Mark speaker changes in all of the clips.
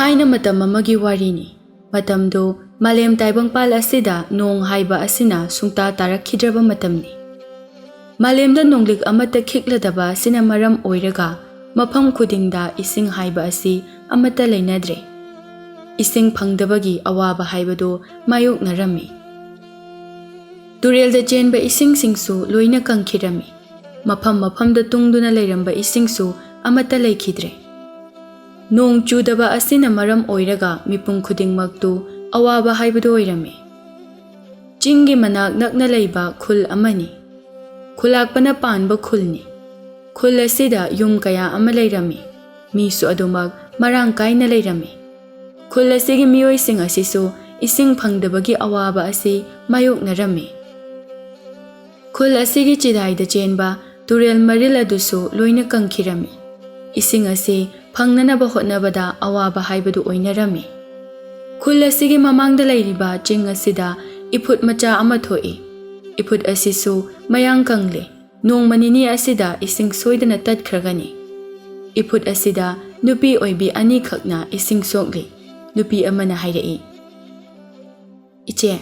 Speaker 1: Thꯥꯏꯅ matam amagi warini. Matamdo malem taibangpal asida nong haiba asina sungta tarakhidraba matamni. Malemda nonglik amata khikladaba sina maram oiraga mafam khudingda ising haiba asi amata leinadre. Ising phangdabagi awaba haibado mayok narami. Turelda chenba ising singsu loina kangkhirami. Mafamda tungduna leiramba isingsu amata leikhidre. Nong chudaba asina maram oiraga mipung khudingmaktu awaba haibado oirami. Chingi manak nakna leiba khul amani. Khulakpana panba khulni. Khul asida yum kaya ama leirami. Misu adumak marang kaina leirami. Khul asigi miyoi sing asisu ising phangdabagi awaba asi mayok narami. Khul asigi chidaida chenba turel maril adusu loina kangkhirami. Ising asi phangnanaba hotnabada awaba haibadu oinarami. Khul asigi mamangda leiriba ching asida iput macha ama thoi. Iput asisu mayang kangle. Nong manini asida ising soidana tatkragani. Iput asida nupi oibi ani khakna ising sokli. Nupi amana hairai. Iche,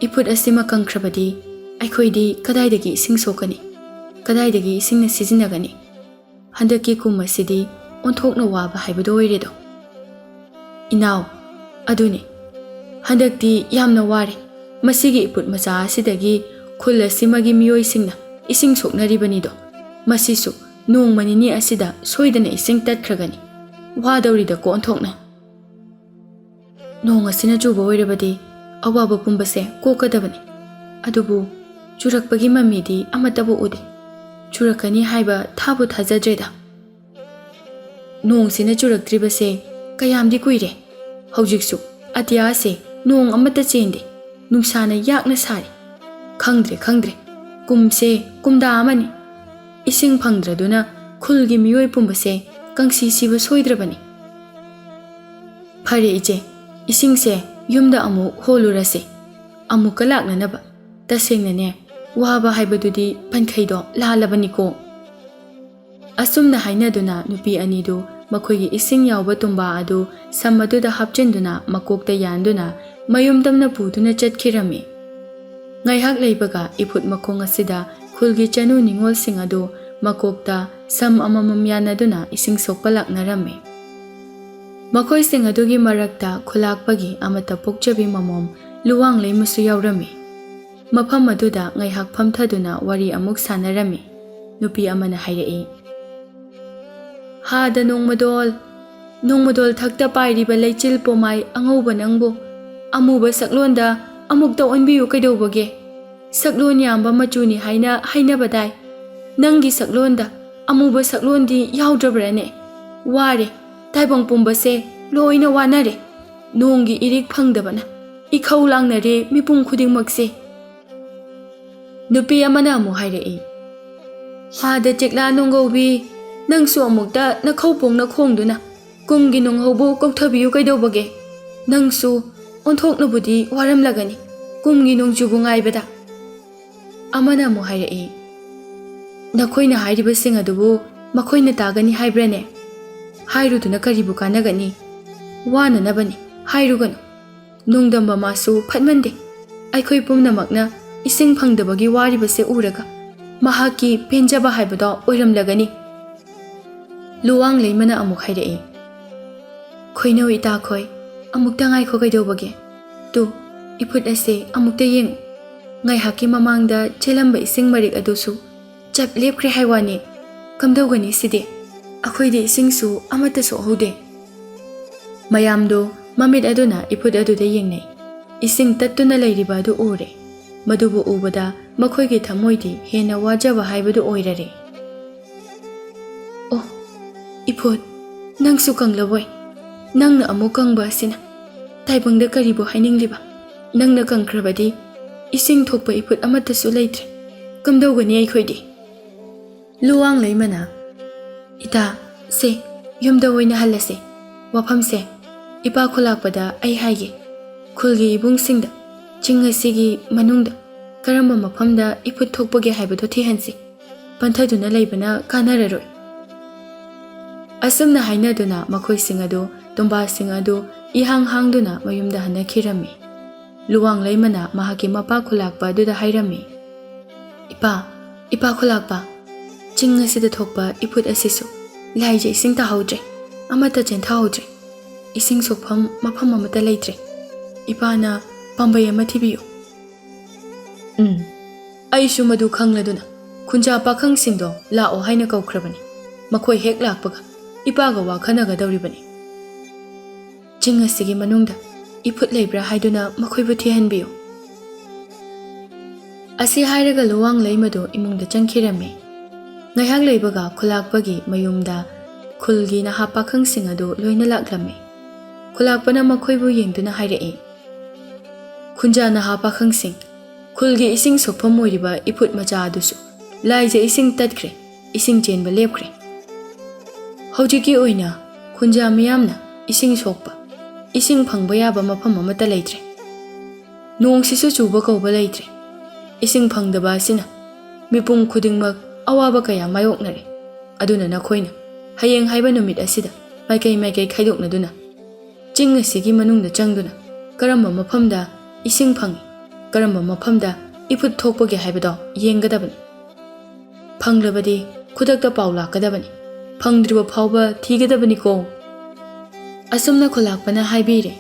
Speaker 1: iput asima kangkrabadi aikhoidi kadaidagi ising sokani. Kadaidagi ising na sizinagani. Handaki kumasidi onthokna waba haibado oiredo. Inaw, aduni. Handakti yamna ware. Masigi iput macha asidagi khul asimagi miyoi singna ising soknaribanido. Masisu nong manini asida soidana ising tatkragani. Wadawrida ko onthokna. Nong asina chuba oirabadi awaba pumbase kokadabani. Adubu churakpagi mamidi amatabu ude. Churakani haiba thabu thajadreda. Nong sina churaktribase kayamdi kuire. Haujiksu atiyase nong amata chende. Nungsana yakna sari. Khangdre. Kumse kumda amani. Ising phangdraduna khulgi miyoi pumbase kangsi siba soidrabani. Phare ije. Isingse yumda amu holurase. Amu kalakna naba. Tasengnane waba haibadudi pankhaido lalabaniko. Asumna hainaduna nupi anidu makoigi ising yawba tumba adu samaduda hapchenduna makokta yanduna mayumdamna puduna chatkirami. Ngaihak leibaga iput makong asida khulgi chanu ningol sing adu makokta sam amamam yanaduna ising sokpalak narami. Makoi sing adugi marakta khulakpagi amata pokchabi mamom luwang leimusu yaurami. Mafam aduda ngaihak phamthaduna wari amuk sanarami. Nupi amana hairai. Hada nongmadol thakta pairiba leichil pomai angauba nangbo. Amuba saklonda amukta onbiyu kaidobage. Saklon yamba machuni haina badai. Nangi saklonda amuba saklondi yaudраbrane. Ware taibang pumbase loina wanare. Nongi irik phangdabana. Ikhau langnare mipum khudingmakse. Nupi amana amu hairai. Hada chekla nonggobi nangsu amukta nakhawpong nakhongduna. Kumgi nonghaubu kokthabiyu kaidobage. Nangsu onthoknabudi waramlagani. Kumgi nongchubu ngaibada. Amana amu hairai. Nakhoina hairibasing adubu makhoina tagani haibrane. Hairuduna karibu kanagani. Wana nabani hairuganu. Nongdamba masu phatmande. Aikhoi pumnamakna ising phangdabagi waribase uraga mahaki penjaba haibado oiramlagani. Luwang leimana amuk hairai. Khoino ita khoi amukta ngai kho kaidobage. Tu iput ase amukta yeng. Ngai haki mamangda chelamba ising marik adusu chap lepkre haiwani. Kamdawgani side. Akhoide isingsu amata so hode. Mayamdo mamit aduna iput aduda yengnai. Ising tattuna leiriba adu ure. Madubu ubada makhoigi thamoidi hena wajaba haibadu oirare. Oh, iput, nangsu kanglaboi. Nangna amu kangba asina. Taibangda karibu hainingliba. Nangna kangkrabadi ising thokpa iput amata su leitre. Kamdawgani aikhoidi. Luwang leimana. Ita, se, yumda woina halase. Waphamse, ipa khulakpada ai haige. Khulgi ibung singda. Chingasigi manungda karamba mafamda iput thokpage haibado thihansi. Panthaduna leibana kanararoi. Asumna hainaduna makhoi sing adu ꯇꯣꯝꯕꯥꯁꯤꯡ ꯑꯗꯨ ꯏꯍꯥꯡ ꯍꯥꯡꯗꯨꯅ ꯃꯌꯨꯝꯗ ꯍꯟꯅꯈꯤꯔꯝꯃꯤ꯫ ꯂꯨꯋꯥꯡꯂꯩꯃꯅ ꯃꯍꯥꯛꯀꯤ ꯃꯄꯥ ꯈꯨꯂꯥꯛꯄ ꯑꯗꯨꯗ ꯍꯥꯏꯔꯝꯃꯤ, "ꯏꯄꯥ ꯈꯨꯂꯥꯛꯄ, ꯆꯤꯡ ꯑꯁꯤꯗ ꯊꯣꯛꯄ ꯏꯐꯨꯠ ꯑꯁꯤꯁꯨ ꯂꯥꯏꯖ ꯏꯁꯤꯡ ꯇꯥꯍꯧꯗ꯭ꯔꯦ, ꯑꯃꯠꯇ ꯆꯦꯟꯊꯍꯧꯗ꯭ꯔꯦ, ꯏꯁꯤꯡ ꯁꯣꯛꯐꯝ ꯃꯐꯝ ꯑꯃꯠꯇ ꯂꯩꯇ꯭ꯔꯦ꯫ ꯏꯄꯥꯅ ꯄꯥꯝꯕꯩ ꯑꯃ ꯊꯤꯕꯤꯌꯨ." ꯑꯩꯁꯨ ꯃꯗꯨ ꯈꯪꯂꯗꯨꯅ ꯈꯨꯟꯖꯥ ꯄꯥꯈꯪꯁꯤꯡꯗꯣ ꯂꯥꯛꯑꯣ ꯍꯥꯏꯅ ꯀꯧꯈ꯭ꯔꯕꯅꯤ꯫ ꯃꯈꯣꯏ ꯍꯦꯛ ꯂꯥꯛꯄꯒ ꯏꯄꯥꯒ ꯋꯥ ꯈꯟꯅꯒꯗꯧꯔꯤꯕꯅꯤ꯫ ꯆꯤꯡ ꯑꯁꯤꯒꯤ ꯃꯅꯨꯡꯗ ꯏꯐꯨꯠ ꯂꯩꯕ꯭ꯔꯥ ꯍꯥꯏꯗꯨꯅ ꯃꯈꯣꯏꯕꯨ ꯊꯤꯍꯟꯕꯤꯌꯨ꯫ ꯑꯁꯤ ꯍꯥꯏꯔꯒ ꯂꯨꯋꯥꯡꯂꯩꯃꯗꯨ ꯏꯃꯨꯡꯗ ꯆꯪꯈꯤꯔꯝꯃꯤ꯫ ꯉꯥꯏꯍꯥꯛ ꯂꯩꯕꯒ ꯈꯨꯂꯥꯛꯄꯒꯤ ꯃꯌꯨꯝꯗ ꯈꯨꯜꯒꯤ ꯅꯍꯥ ꯄꯥꯈꯪꯁꯤꯡ ꯑꯗꯨ ꯂꯣꯏꯅ ꯂꯥꯛꯂꯝꯃꯤ꯫ ꯈꯨꯂꯥꯛꯄꯅ ꯃꯈꯣꯏꯕꯨ ꯌꯦꯡꯗꯨꯅ ꯍꯥꯏꯔꯛꯏ, "ꯈꯨꯟꯖꯥ ꯅꯍꯥ ꯄꯥꯈꯪꯁꯤꯡ, ꯈꯨꯜꯒꯤ ꯏꯁꯤꯡ ꯁꯣꯛꯐꯝ ꯑꯣꯏꯔꯤꯕ ꯏꯐꯨꯠ ꯃꯆꯥ ꯑꯗꯨꯁꯨ ꯂꯥꯏꯖ ꯏꯁꯤꯡ ꯇꯠꯈ꯭ꯔꯦ, ꯏꯁꯤꯡ ꯆꯦꯟꯕ ꯂꯦꯞꯈ꯭ꯔꯦ꯫ ꯍꯧꯖꯤꯛꯀꯤ ꯑꯣꯏꯅ ꯈꯨꯟꯖꯥ ꯃꯤꯌꯥꯝꯅ ꯏꯁꯤꯡ ꯁꯣꯛꯄ, ꯏꯁꯤꯡ ꯐꯪꯕ ꯌꯥꯕ ꯃꯐꯝ ꯑꯃꯠꯇ ꯂꯩꯇ꯭ꯔꯦ꯫ ꯅꯣꯡꯁꯤꯁꯨ ꯆꯨꯕ ꯀꯧꯕ ꯂꯩꯇ꯭ꯔꯦ꯫ ꯏꯁꯤꯡ ꯐꯪꯗꯕ ꯑꯁꯤꯅ ꯃꯤꯄꯨꯝ ꯈꯨꯗꯤꯡꯃꯛ ꯑꯋꯥꯕ ꯀꯌꯥ ꯃꯥꯌꯣꯛꯅꯔꯦ꯫ ꯑꯗꯨꯅ ꯅꯈꯣꯏꯅ ꯍꯌꯦꯡ ꯍꯥꯏꯕ ꯅꯨꯃꯤꯠ ꯑꯁꯤꯗ ꯃꯥꯏꯀꯩ ꯈꯥꯏꯗꯣꯛꯅꯗꯨꯅ ꯆꯤꯡ ꯑꯁꯤꯒꯤ ꯃꯅꯨꯡꯗ ꯆꯪꯗꯨꯅ ꯀꯔꯝꯕ ꯃꯐꯝꯗ ꯏꯁꯤꯡ ꯐꯪꯏ, ꯀꯔꯝꯕ ꯃꯐꯝꯗ ꯏꯐꯨꯠ ꯊꯣꯛꯄꯒꯦ ꯍꯥꯏꯕꯗꯣ ꯌꯦꯡꯒꯗꯕꯅꯤ꯫ ꯐꯪꯂꯕꯗꯤ ꯈꯨꯗꯛꯇ ꯄꯥꯎ ꯂꯥꯛꯀꯗꯕꯅꯤ, ꯐꯪꯗ꯭ꯔꯤꯕ ꯐꯥꯎꯕ ꯊꯤꯒꯗꯕꯅꯤꯀꯣ." ꯑꯁꯨꯝꯅ ꯈꯨꯂꯥꯛꯄꯅ ꯍꯥꯏꯕꯤꯔꯦ꯫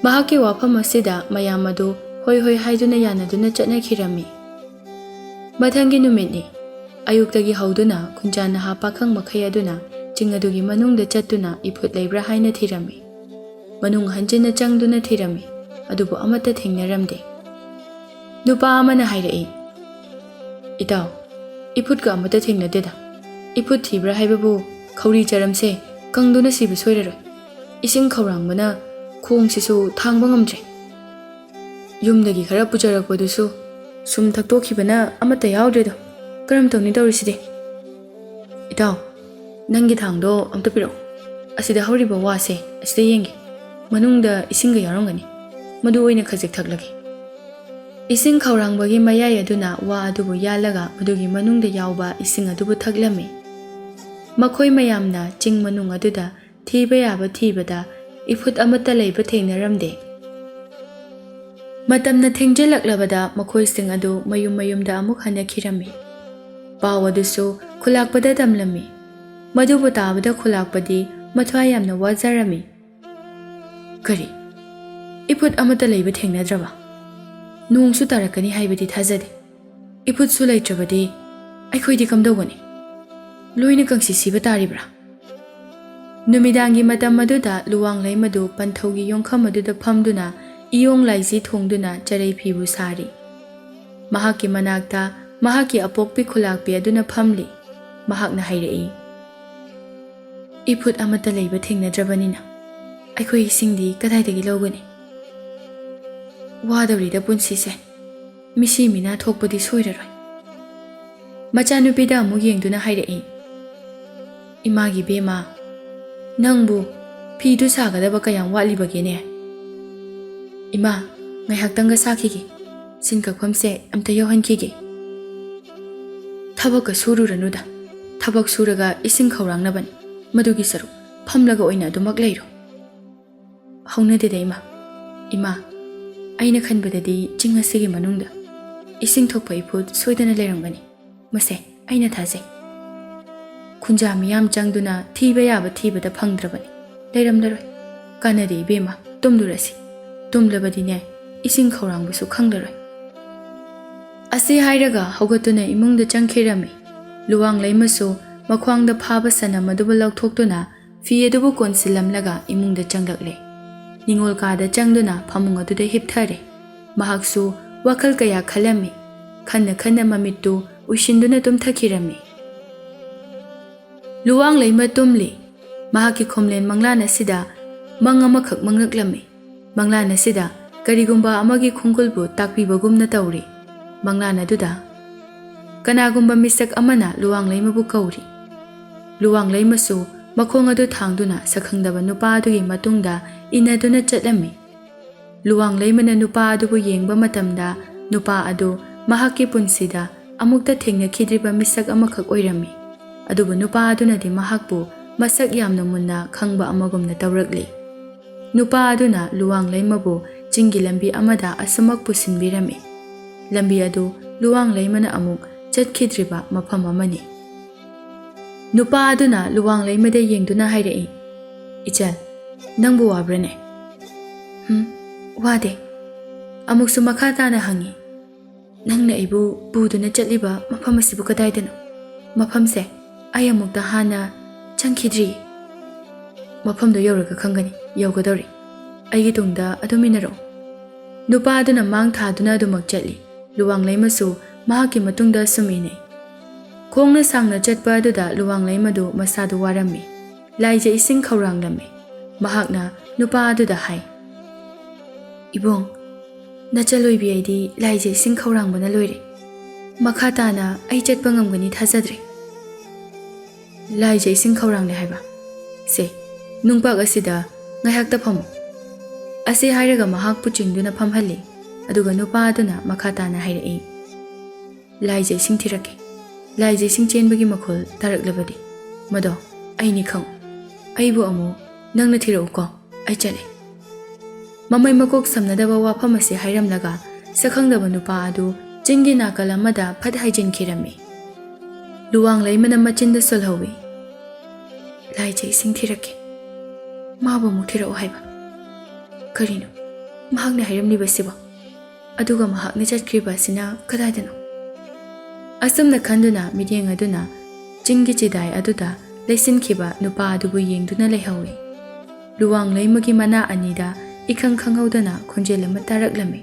Speaker 1: ꯃꯍꯥꯛꯀꯤ ꯋꯥꯐꯝ ꯑꯁꯤꯗ ꯃꯌꯥꯝ ꯑꯗꯨ ꯍꯣꯏ ꯍꯥꯏꯗꯨꯅ ꯌꯥꯅꯗꯨꯅ ꯆꯠꯅꯈꯤꯔꯝꯃꯤ꯫ ꯃꯊꯪꯒꯤ ꯅꯨꯃꯤꯠꯅꯤ꯫ ꯑꯌꯨꯛꯇꯒꯤ ꯍꯧꯗꯨꯅ ꯈꯨꯟꯖꯥ ꯅꯍꯥ ꯄꯥꯈꯪ ꯃꯈꯩ ꯑꯗꯨꯅ ꯆꯤꯡ ꯑꯗꯨꯒꯤ ꯃꯅꯨꯡꯗ ꯆꯠꯇꯨꯅ ꯏꯐꯨꯠ ꯂꯩꯕ꯭ꯔꯥ ꯍꯥꯏꯅ ꯊꯤꯔꯝꯃꯤ꯫ ꯃꯅꯨꯡ ꯍꯟꯖꯤꯟꯅ ꯆꯪꯗꯨꯅ ꯊꯤꯔꯝꯃꯤ, ꯑꯗꯨꯕꯨ ꯑꯃꯠꯇ ꯊꯦꯡꯅꯔꯝꯗꯦ꯫ ꯅꯨꯄꯥ ꯑꯃꯅ ꯍꯥꯏꯔꯛꯏ, "ꯏꯇꯥꯎ, ꯏꯐꯨꯠꯀ ꯑꯃꯠꯇ ꯊꯦꯡꯅꯗꯦꯗ꯫ ꯏꯐꯨꯠ ꯊꯤꯕ꯭ꯔꯥ ꯍꯥꯏꯕꯕꯨ ꯈꯧꯔꯤ ꯆꯔꯝꯁꯦ ꯀꯪꯗꯨꯅ ꯁꯤꯕ ꯁꯣꯏꯔꯔꯣꯏ꯫ ꯏꯁꯤꯡ ꯈꯧꯔꯥꯡꯕꯅ ꯈꯣꯡꯁꯤꯁꯨ ꯊꯥꯡꯕ ꯉꯝꯗ꯭ꯔꯦ꯫ ꯌꯨꯝꯗꯒꯤ ꯈꯔ ꯄꯨꯖꯔꯛꯄꯗꯨꯁꯨ ꯁꯨꯝ ꯊꯛꯇꯣꯛꯈꯤꯕꯅ ꯑꯃꯠꯇ ꯌꯥꯎꯗ꯭ꯔꯦꯗꯣ, ꯀꯔꯝ ꯇꯧꯅꯤ ꯇꯧꯔꯤꯁꯤꯗꯤ? ꯏꯇꯥꯎ, ꯅꯪꯒꯤ ꯊꯥꯡꯗꯣ ꯑꯝꯇ ꯄꯤꯔꯛꯎ꯫ ꯑꯁꯤꯗ ꯍꯧꯔꯤꯕ ꯋꯥꯁꯦ ꯑꯁꯤꯗ ꯌꯦꯡꯒꯦ, ꯃꯅꯨꯡꯗ ꯏꯁꯤꯡꯒ ꯌꯥꯎꯔꯝꯒꯅꯤ, ꯃꯗꯨ ꯑꯣꯏꯅ ꯈꯖꯤꯛ ꯊꯛꯂꯒꯦ." ꯏꯁꯤꯡ ꯈꯧꯔꯥꯡꯕꯒꯤ ꯃꯌꯥꯏ ꯑꯗꯨꯅ ꯋꯥ ꯑꯗꯨꯕꯨ ꯌꯥꯜꯂꯒ ꯃꯗꯨꯒꯤ ꯃꯅꯨꯡꯗ ꯌꯥꯎꯕ ꯏꯁꯤꯡ ꯑꯗꯨꯕꯨ ꯊꯛꯂꯝꯃꯤ꯫ ꯃꯈꯣꯏ ꯃꯌꯥꯝꯅ ꯆꯤꯡ ꯃꯅꯨꯡ ꯑꯗꯨꯗ ꯊꯤꯕ ꯌꯥꯕ ꯊꯤꯕꯗ ꯏꯐꯨꯠ ꯑꯃꯠꯇ ꯂꯩꯕ ꯊꯦꯡꯅꯔꯝꯗꯦ꯫ ꯃꯇꯝꯅ ꯊꯦꯡꯖꯤꯜꯂꯛꯂꯕꯗ ꯃꯈꯣꯏꯁꯤꯡ ꯑꯗꯨ ꯃꯌꯨꯝꯗ ꯑꯃꯨꯛ ꯍꯟꯅꯈꯤꯔꯝꯃꯤ꯫ ꯄꯥꯎ ꯑꯗꯨꯁꯨ ꯈꯨꯂꯥꯛꯄꯗ ꯇꯝꯂꯝꯃꯤ꯫ ꯃꯗꯨꯕꯨ ꯇꯥꯕꯗ ꯈꯨꯂꯥꯛꯄꯗꯤ ꯃꯊ꯭ꯋꯥꯏ ꯌꯥꯝꯅ ꯋꯥꯖꯔꯝꯃꯤ꯫ "ꯀꯔꯤ? ꯏꯐꯨꯠ ꯑꯃꯠꯇ ꯂꯩꯕ ꯊꯦꯡꯅꯗ꯭ꯔꯕ? ꯅꯣꯡꯁꯨ ꯇꯥꯔꯛꯀꯅꯤ ꯍꯥꯏꯕꯗꯤ ꯊꯥꯖꯗꯦ꯫ ꯏꯐꯨꯠꯁꯨ ꯂꯩꯇ꯭ꯔꯕꯗꯤ ꯑꯩꯈꯣꯏꯗꯤ ꯀꯝꯗꯧꯒꯅꯤ? ꯂꯣꯏꯅ ꯀꯪꯁꯤ ꯁꯤꯕ ꯇꯥꯔꯤꯕ꯭ꯔꯥ?" ꯅꯨꯃꯤꯗꯥꯡꯒꯤ ꯃꯇꯝ ꯑꯗꯨꯗ ꯂꯨꯋꯥꯡꯂꯩꯃꯗꯨ ꯄꯟꯊꯧꯒꯤ ꯌꯣꯡꯈꯝ ꯑꯗꯨꯗ ꯐꯝꯗꯨꯅ ꯏꯌꯣꯡ ꯂꯥꯏꯖꯤ ꯊꯣꯡꯗꯨꯅ ꯆꯔꯩ ꯐꯤꯕꯨ ꯁꯥꯔꯤ꯫ ꯃꯍꯥꯛꯀꯤ ꯃꯅꯥꯛꯇ ꯃꯍꯥꯛꯀꯤ ꯑꯄꯣꯛꯄꯤ ꯈꯨꯂꯥꯛꯄꯤ ꯑꯗꯨꯅ ꯐꯝꯂꯤ꯫ ꯃꯍꯥꯛꯅ ꯍꯥꯏꯔꯛꯏ, "ꯏꯐꯨꯠ ꯑꯃꯠꯇ ꯂꯩꯕ ꯊꯦꯡꯅꯗ꯭ꯔꯕꯅꯤꯅ ꯑꯩꯈꯣꯏ ꯏꯁꯤꯡꯗꯤ ꯀꯗꯥꯏꯗꯒꯤ ꯂꯧꯒꯅꯤ? ꯋꯥꯗꯧꯔꯤꯗ ꯄꯨꯟꯁꯤꯁꯦ, ꯃꯤꯁꯤ ꯃꯤꯅꯥ ꯊꯣꯛꯄꯗꯤ ꯁꯣꯏꯔꯔꯣꯏ." ꯃꯆꯥꯅꯨꯄꯤꯗ ꯑꯃꯨꯛ ꯌꯦꯡꯗꯨꯅ ꯍꯥꯏꯔꯛꯏ, "ꯏꯃꯥꯒꯤ ꯕꯦꯝꯃ, ꯅꯪꯕꯨ ꯐꯤꯗꯨ ꯁꯥꯒꯗꯕ ꯀꯌꯥꯝ ꯋꯥꯠꯂꯤꯕꯒꯦꯅꯦ?" "ꯏꯃꯥ, ꯉꯥꯏꯍꯥꯛꯇꯪꯒ ꯁꯥꯈꯤꯒꯦ, ꯁꯤꯟ ꯀꯛꯐꯝꯁꯦ ꯑꯝꯇ ꯌꯧꯍꯟꯈꯤꯒꯦ." "ꯊꯕꯛꯀ ꯁꯨꯔꯨꯔꯅꯨꯗ, ꯊꯕꯛ ꯁꯨꯔꯒ ꯏꯁꯤꯡ ꯈꯧꯔꯥꯡꯅꯕꯅꯤ, ꯃꯗꯨꯒꯤ ꯁꯔꯨꯛ ꯐꯝꯂꯒ ꯑꯣꯏꯅ ꯑꯗꯨꯃꯛ ꯂꯩꯔꯣ." "ꯍꯧꯅꯗꯦꯗ ꯏꯃꯥ, ꯑꯩꯅ ꯈꯟꯕꯗꯗꯤ ꯆꯤꯡ ꯑꯁꯤꯒꯤ ꯃꯅꯨꯡꯗ ꯏꯁꯤꯡ ꯊꯣꯛꯄ ꯏꯐꯨꯠ ꯁꯣꯏꯗꯅ ꯂꯩꯔꯝꯒꯅꯤ, ꯃꯁꯦ ꯑꯩꯅ ꯊꯥꯖꯩ꯫ ꯈꯨꯟꯖꯥ ꯃꯤꯌꯥꯝ ꯆꯪꯗꯨꯅ ꯊꯤꯕ ꯌꯥꯕ ꯊꯤꯕꯗ ꯐꯪꯗ꯭ꯔꯕꯅꯤ, ꯂꯩꯔꯝꯂꯔꯣꯏ꯫ ꯀꯥꯟꯅꯗꯦ ꯏꯕꯦꯝꯃ, ꯇꯨꯝꯂꯨꯔꯁꯤ, ꯇꯨꯝꯂꯕꯗꯤꯅꯦ ꯏꯁꯤꯡ ꯈꯧꯔꯥꯡꯕꯁꯨ ꯈꯪꯂꯔꯣꯏ." ꯑꯁꯤ ꯍꯥꯏꯔꯒ ꯍꯧꯒꯠꯇꯨꯅ ꯏꯃꯨꯡꯗ ꯆꯪꯈꯤꯔꯝꯃꯤ꯫ ꯂꯨꯋꯥꯡꯂꯩꯃꯁꯨ ꯃꯈ꯭ꯋꯥꯡꯗ ꯐꯥꯕ ꯁꯅꯝ ꯑꯗꯨꯕꯨ ꯂꯧꯊꯣꯛꯇꯨꯅ ꯐꯤ ꯑꯗꯨꯕꯨ ꯀꯣꯟꯁꯤꯜꯂꯝꯂꯒ ꯏꯃꯨꯡꯗ ꯆꯪꯂꯛꯂꯦ꯫ ꯅꯤꯡꯉꯣꯜ ꯀꯥꯗ ꯆꯪꯗꯨꯅ ꯐꯃꯨꯡ ꯑꯗꯨꯗ ꯍꯤꯞꯊꯔꯦ꯫ ꯃꯍꯥꯛꯁꯨ ꯋꯥꯈꯜ ꯀꯌꯥ ꯈꯜꯂꯝꯃꯤ꯫ ꯈꯟꯅ ꯃꯃꯤꯠꯇꯨ ꯎꯏꯁꯤꯟꯗꯨꯅ ꯇꯨꯝꯊꯈꯤꯔꯝꯃꯤ꯫ ꯂꯨꯋꯥꯡꯂꯩꯃ ꯇꯨꯝꯂꯤ꯫ ꯃꯍꯥꯛꯀꯤ ꯈꯣꯝꯂꯦꯟ ꯃꯪꯂꯥꯟ ꯑꯁꯤꯗ ꯃꯪ ꯑꯃꯈꯛ ꯃꯪꯂꯛꯂꯝꯃꯤ꯫ ꯃꯪꯂꯥꯟ ꯑꯁꯤꯗ ꯀꯔꯤꯒꯨꯝꯕ ꯑꯃꯒꯤ ꯈꯣꯡꯒꯨꯜꯕꯨ ꯇꯥꯛꯄꯤꯕꯒꯨꯝꯅ ꯇꯧꯔꯤ꯫ ꯃꯪꯂꯥꯟ ꯑꯗꯨꯗ ꯀꯅꯥꯒꯨꯝꯕ ꯃꯤꯁꯛ ꯑꯃꯅ ꯂꯨꯋꯥꯡꯂꯩꯃꯕꯨ ꯀꯧꯔꯤ꯫ ꯂꯨꯋꯥꯡꯂꯩꯃꯁꯨ ꯃꯈꯣꯡ ꯑꯗꯨ ꯊꯥꯡꯗꯨꯅ ꯁꯛꯈꯪꯗꯕ ꯅꯨꯄꯥ ꯑꯗꯨꯒꯤ ꯃꯇꯨꯡꯗ ꯏꯟꯅꯗꯨꯅ ꯆꯠꯂꯝꯃꯤ꯫ ꯂꯨꯋꯥꯡꯂꯩꯃꯅ ꯅꯨꯄꯥ ꯑꯗꯨꯕꯨ ꯌꯦꯡꯕ ꯃꯇꯝꯗ ꯅꯨꯄꯥ ꯑꯗꯨ ꯃꯍꯥꯛꯀꯤ ꯄꯨꯟꯁꯤꯗ ꯑꯃꯨꯛꯇ ꯊꯦꯡꯅꯈꯤꯗ꯭ꯔꯤꯕ ꯃꯤꯁꯛ ꯑꯃꯈꯛ ꯑꯣꯏꯔꯝꯃꯤ꯫ ꯑꯗꯨꯕꯨ ꯅꯨꯄꯥ ꯑꯗꯨꯅꯗꯤ ꯃꯍꯥꯛꯄꯨ masak yamna munna khangba amagumna tawrakli. Nupa aduna luwang laimabu chinggi lambi amada asamak pusinbirami. Lambi adu luwang laimana amuk chatkidriba mafam amani. Nupa aduna luwang laimada yengduna hairei. Ichal, nangbu wabrane? Wade. Amuksu makha tana hangi. Nangna ibu buduna chatliba mafam asibu kadaidano. Mafamse ay amukta hana changkidri. Mafamdo yawraga khangani yawgadori. Aigi tungda aduminaro. Nupa aduna mang thaduna adumak chatli. Luwang laimasu mahaki matungda sumine. Khongna sangna chatpa aduda luwang laimadu masadu warami. Laije ising khawrang lami. Mahakna nupa aduda hai. Ibong, nachaloibi aidi laije ising khawrang bana loire. Makha tana ai chatpa ngamgani thazadre. Laije ising khawrang le haiba. Se, nungpak asida ngayhak tapamu. Ase hairaga mahak puchingduna pamhalli. Aduga nupa aduna makha tana hairei. Laije ising thirake. Laije ising chenbagi makhol taraklabadi. Mado, aini khang. Aibu amu nangna thirau ko ai chale. Mamai makok samnadaba wafam ase hairamlaga sakhangdaba nupa adu chingi nakal amada phat haijin khirami. Luwang laimana machinda solhawi. Laije ising thirake. Mabu mu thirau haiba. Karino, mahakna hairamliba siba. Aduga mahakna chatkriba sina kadaidano. Asumna khanduna midyeng aduna chingi chidai aduda leisin khiba nupa adubu yengduna leihawi. Luwang laimagi mana anida ikhang khanghaudana khonjel ama taraklami.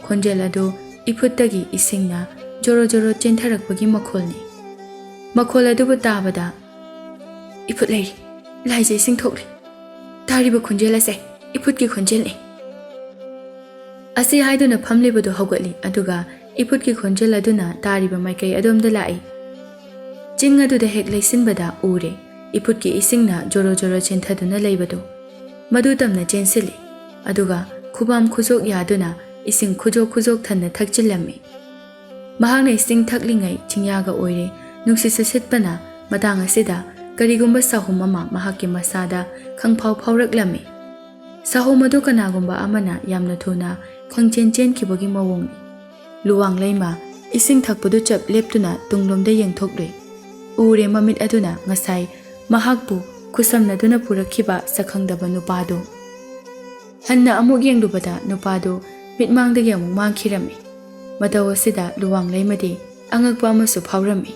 Speaker 1: Khonjel adu iputtagi isingna joro joro chentharakpagi makholni. Makhol adubu tabada iput leiri laije ising thokri. Tariba khonjel ase iputki khonjel ni. Ase haiduna phamlibadu haugatli aduga iputki khonjel aduna tariba maikai adomda lai. Ching aduda hek leisinbada ure iputki isingna joro joro chenthaduna leibadu. Madu tamna chensili aduga khubam khuzok yaduna ising khuzok thanna thakchilami. Mahakna ising thaklingai chingyaga oire nuksisa setpana matang asida karigumba sahum ama mahakki masada khangphau phauраklami. Sahum adu kanagumba amana yamna thuna khangchen khibagi mawongni. Luwang laima ising thakpadu chap leptuna tunglomda yengthokloi. Ure mamit aduna ngasai mahakbu khusamnaduna purakhiba sakhangdaba nupado. Hanna amuk yenglubada nupado mitmangdagi amuk mangkhirami. Mataw asida luwang laimadi angakpa amasu phaurami.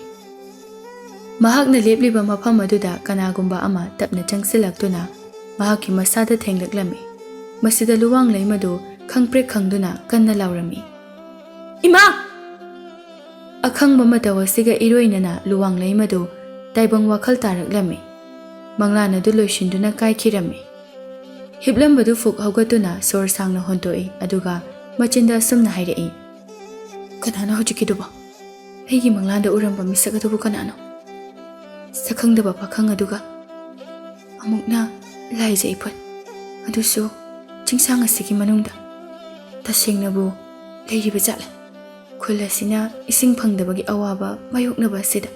Speaker 1: Mahakna lepliba mafam aduda kanagumba ama tapna changsilaktuna mahakki masada thenglaklami. Masida luwang laimadu khangprek khangduna kanna laurami. Ima! Akhangba mataw asiga iroinana luwang laimadu taibang wakhal taraklami. Manglana du loishinduna kaikhirami. Hiblambadu fuk haugatuna sor sangna hontoi aduga machinda asumna hairei. Kanana hojikiduba? Aigi manglanda uramba misak adubu kanano? Sakhangdaba pakhang aduga amukna laije iput adusu chingsang asigi manungda tasengnabu leiriba jatla khulasina ising phangdabagi awaba mayoknaba sida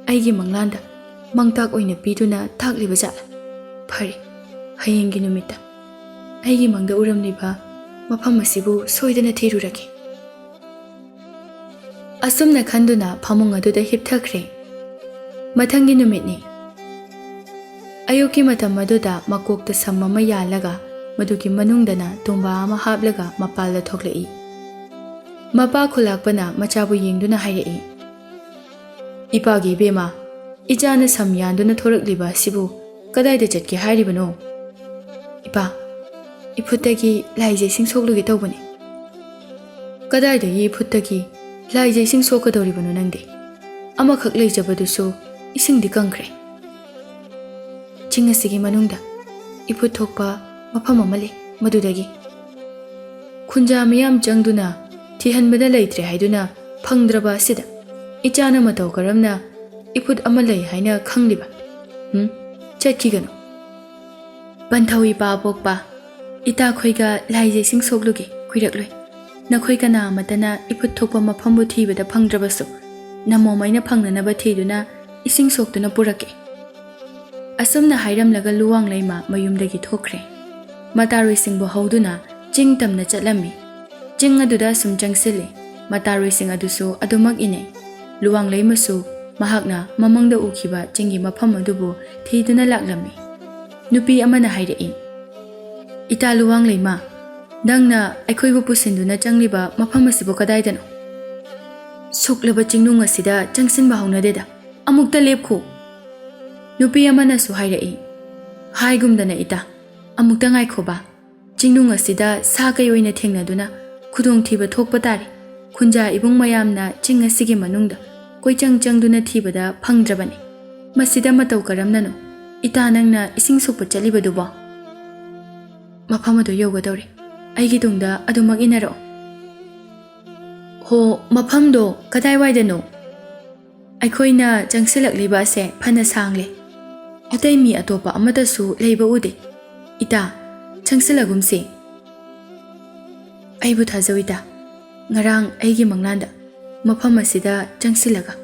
Speaker 1: aigi manglanda mangtak oina piduna thakliba jatla phari hayengi numita aigi mangda uramliba mafam asibu soidana thiruraki. Asumna khanduna phamung aduda hipthakre. Mathangi numitni. Ayuki matam aduda makokta sammama yalaga madugi manungdana tumba ama haplaga mapalda thoklai. Mapa khulakpana machabu yengduna hairei. Ipagi bema ijana samyanduna thorakliba sibu kadaida chatki hairibano. Ipa iputtagi laije sing soklugi tawbani. Kadaida yi iputtagi laije sing sokadoribano nangdi. Amakhak leijabadusu ising di kangkre. Chingasigi manungda iput thokpa mafam amale madudagi. Khunja miyam changduna thihanbada leitre haiduna phangdraba asida ichana mataw karamna iput amalai haina khangliba. Chatkigano. Banthawi pa pokpa ita khoiga laije sing soklugi kuirakloi. Nakhoi kana matana iput thokpa mafambu thibada phangdrabasu namo maina phangnanaba thiduna ising soktuna purake. Asumna hairamlaga luwang leima mayumdagi thokre. Mataroisingbu hauduna ching tamna chatlammi. Ching aduda sum changsile. Mataroising adusu adumak inai. Luwang leimasu mahakna mamangda ukhiba chingi mafam adubu thiduna laklammi. Nupi amana hairei. Ita luwang leima, nangna aikhoibu pusinduna changliba mafam asibu kadaidano. Suklaba chingnung asida changsinba haunadeda. Amukta lepkhu. Nupi amana su hairei. Haigumdana ita. Amukta ngaikhoba. Chingnung asida sa kayoina thengnaduna khudong thiba thokpa tari. Khunja ibung mayamna ching asigi manungda koi changduna thibada phangdrabani. Masida matau karamnano. Ita nangna ising sokpa chalibadubo. Mafam adu yogadori. Aigi tungda adumak inaro. Ho mafamdo kadai waidano. Aikhoina changsilak liba ase phana sangle. Atai mi atopa amata su leiba ude. Ita changsilagumsi. Aibu thazawita. Ngarang aigi manglanda. Mafam asida changsilaga.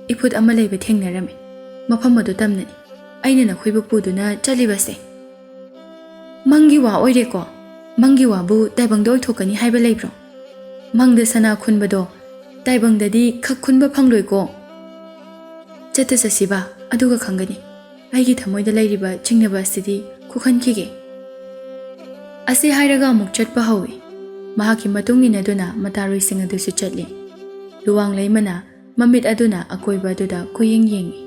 Speaker 1: Iput ama leiba thengnarame. Mafam adu tamnani. Aina na khoiba puduna chalibase. Mangi wa oireko. Mangi wa bu taibangda oithokani haiba leibro. Mangda sana khunbado taibangdadi khak khunba phangloiko. Chata sasiba aduga khangani. Aigi thamoida leiriba chingnaba asidi khukhankige. Asi hairaga amuk chatpa hawi. Mahaki matungin aduna mataroising adusu chatli. Luwang leimana mamit aduna akoiba aduda kuyeng yengi.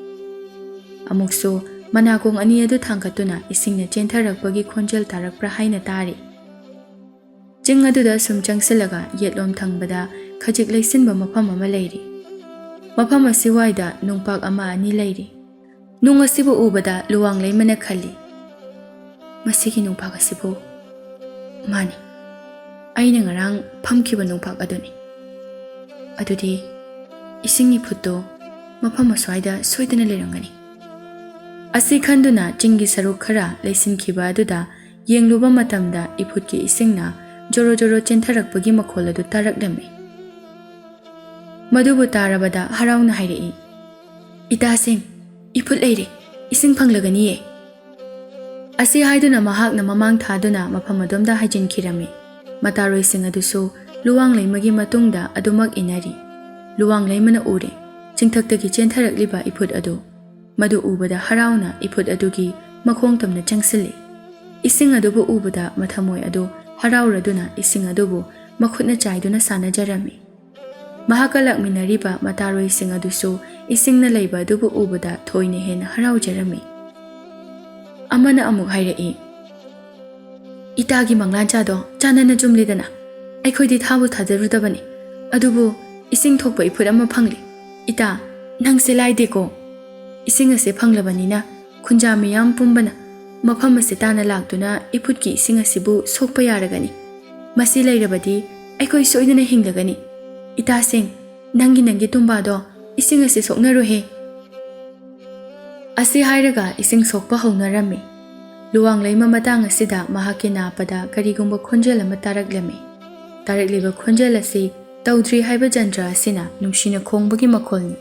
Speaker 1: Amukso manakong ani adu thangkatuna isingna chentharakpagi khonjel tarakpra haina tari. Ching aduda sum changsilaga yetlom thangbada khajik leisinba mafam ama leiri. Mafam asiwaida nungpak ama ani leiri. Nung asibu ubada luwang leimana khali. Masigi nungpak asibu mani. Aina ngarang phamkiba nungpak aduni. Adudi isingi phutto mafam aswaida soidana lerangani. Asi khanduna chingi saruk khara leisinkiba aduda yengluba matamda iputki isingna joro joro chentharakpagi makhol adu taraklami. Madubu tarabada harauna hairei. Ita sing iput leire ising phanglaganiye. Asi haiduna mahakna mamang thaduna mafam adomda hajinkhirami. Mataroising adusu luwang leimagi matungda adumak inari. Luwang leimana ure chingthaktagi chentharakliba iput adu. Madu ubada harauna iput adugi makhong tamna changsili. Ising adubu ubada mathamoy adu harauraduna ising adubu makhutna chaiduna sanajarami. Mahakalak minariba mataroising adusu isingna leiba adubu ubada thoine hena haraujarami. Amana amuk hairei. Itagi manglanchado chanana jumlidana. Aikhoidi thabu thajarudabani. Adubu ising thokpa iput ama phangli. Ita nangse laideko. Ising ase phanglabanina khunja miyam pumbana mafam ase tana laktuna iputki ising asibu sokpa yaragani. Masi leirabadi aikoi soidana hinglagani. Ita sing nangi tumbado ising ase soknarohe. Asi hairaga ising sokpa haunarami. Luwang leima matang asida mahaki napada karigumba khonjel ama taraklami. Tarakliba khonjel asi tawdri haiba jantra asina nungshina khongbagi makholni.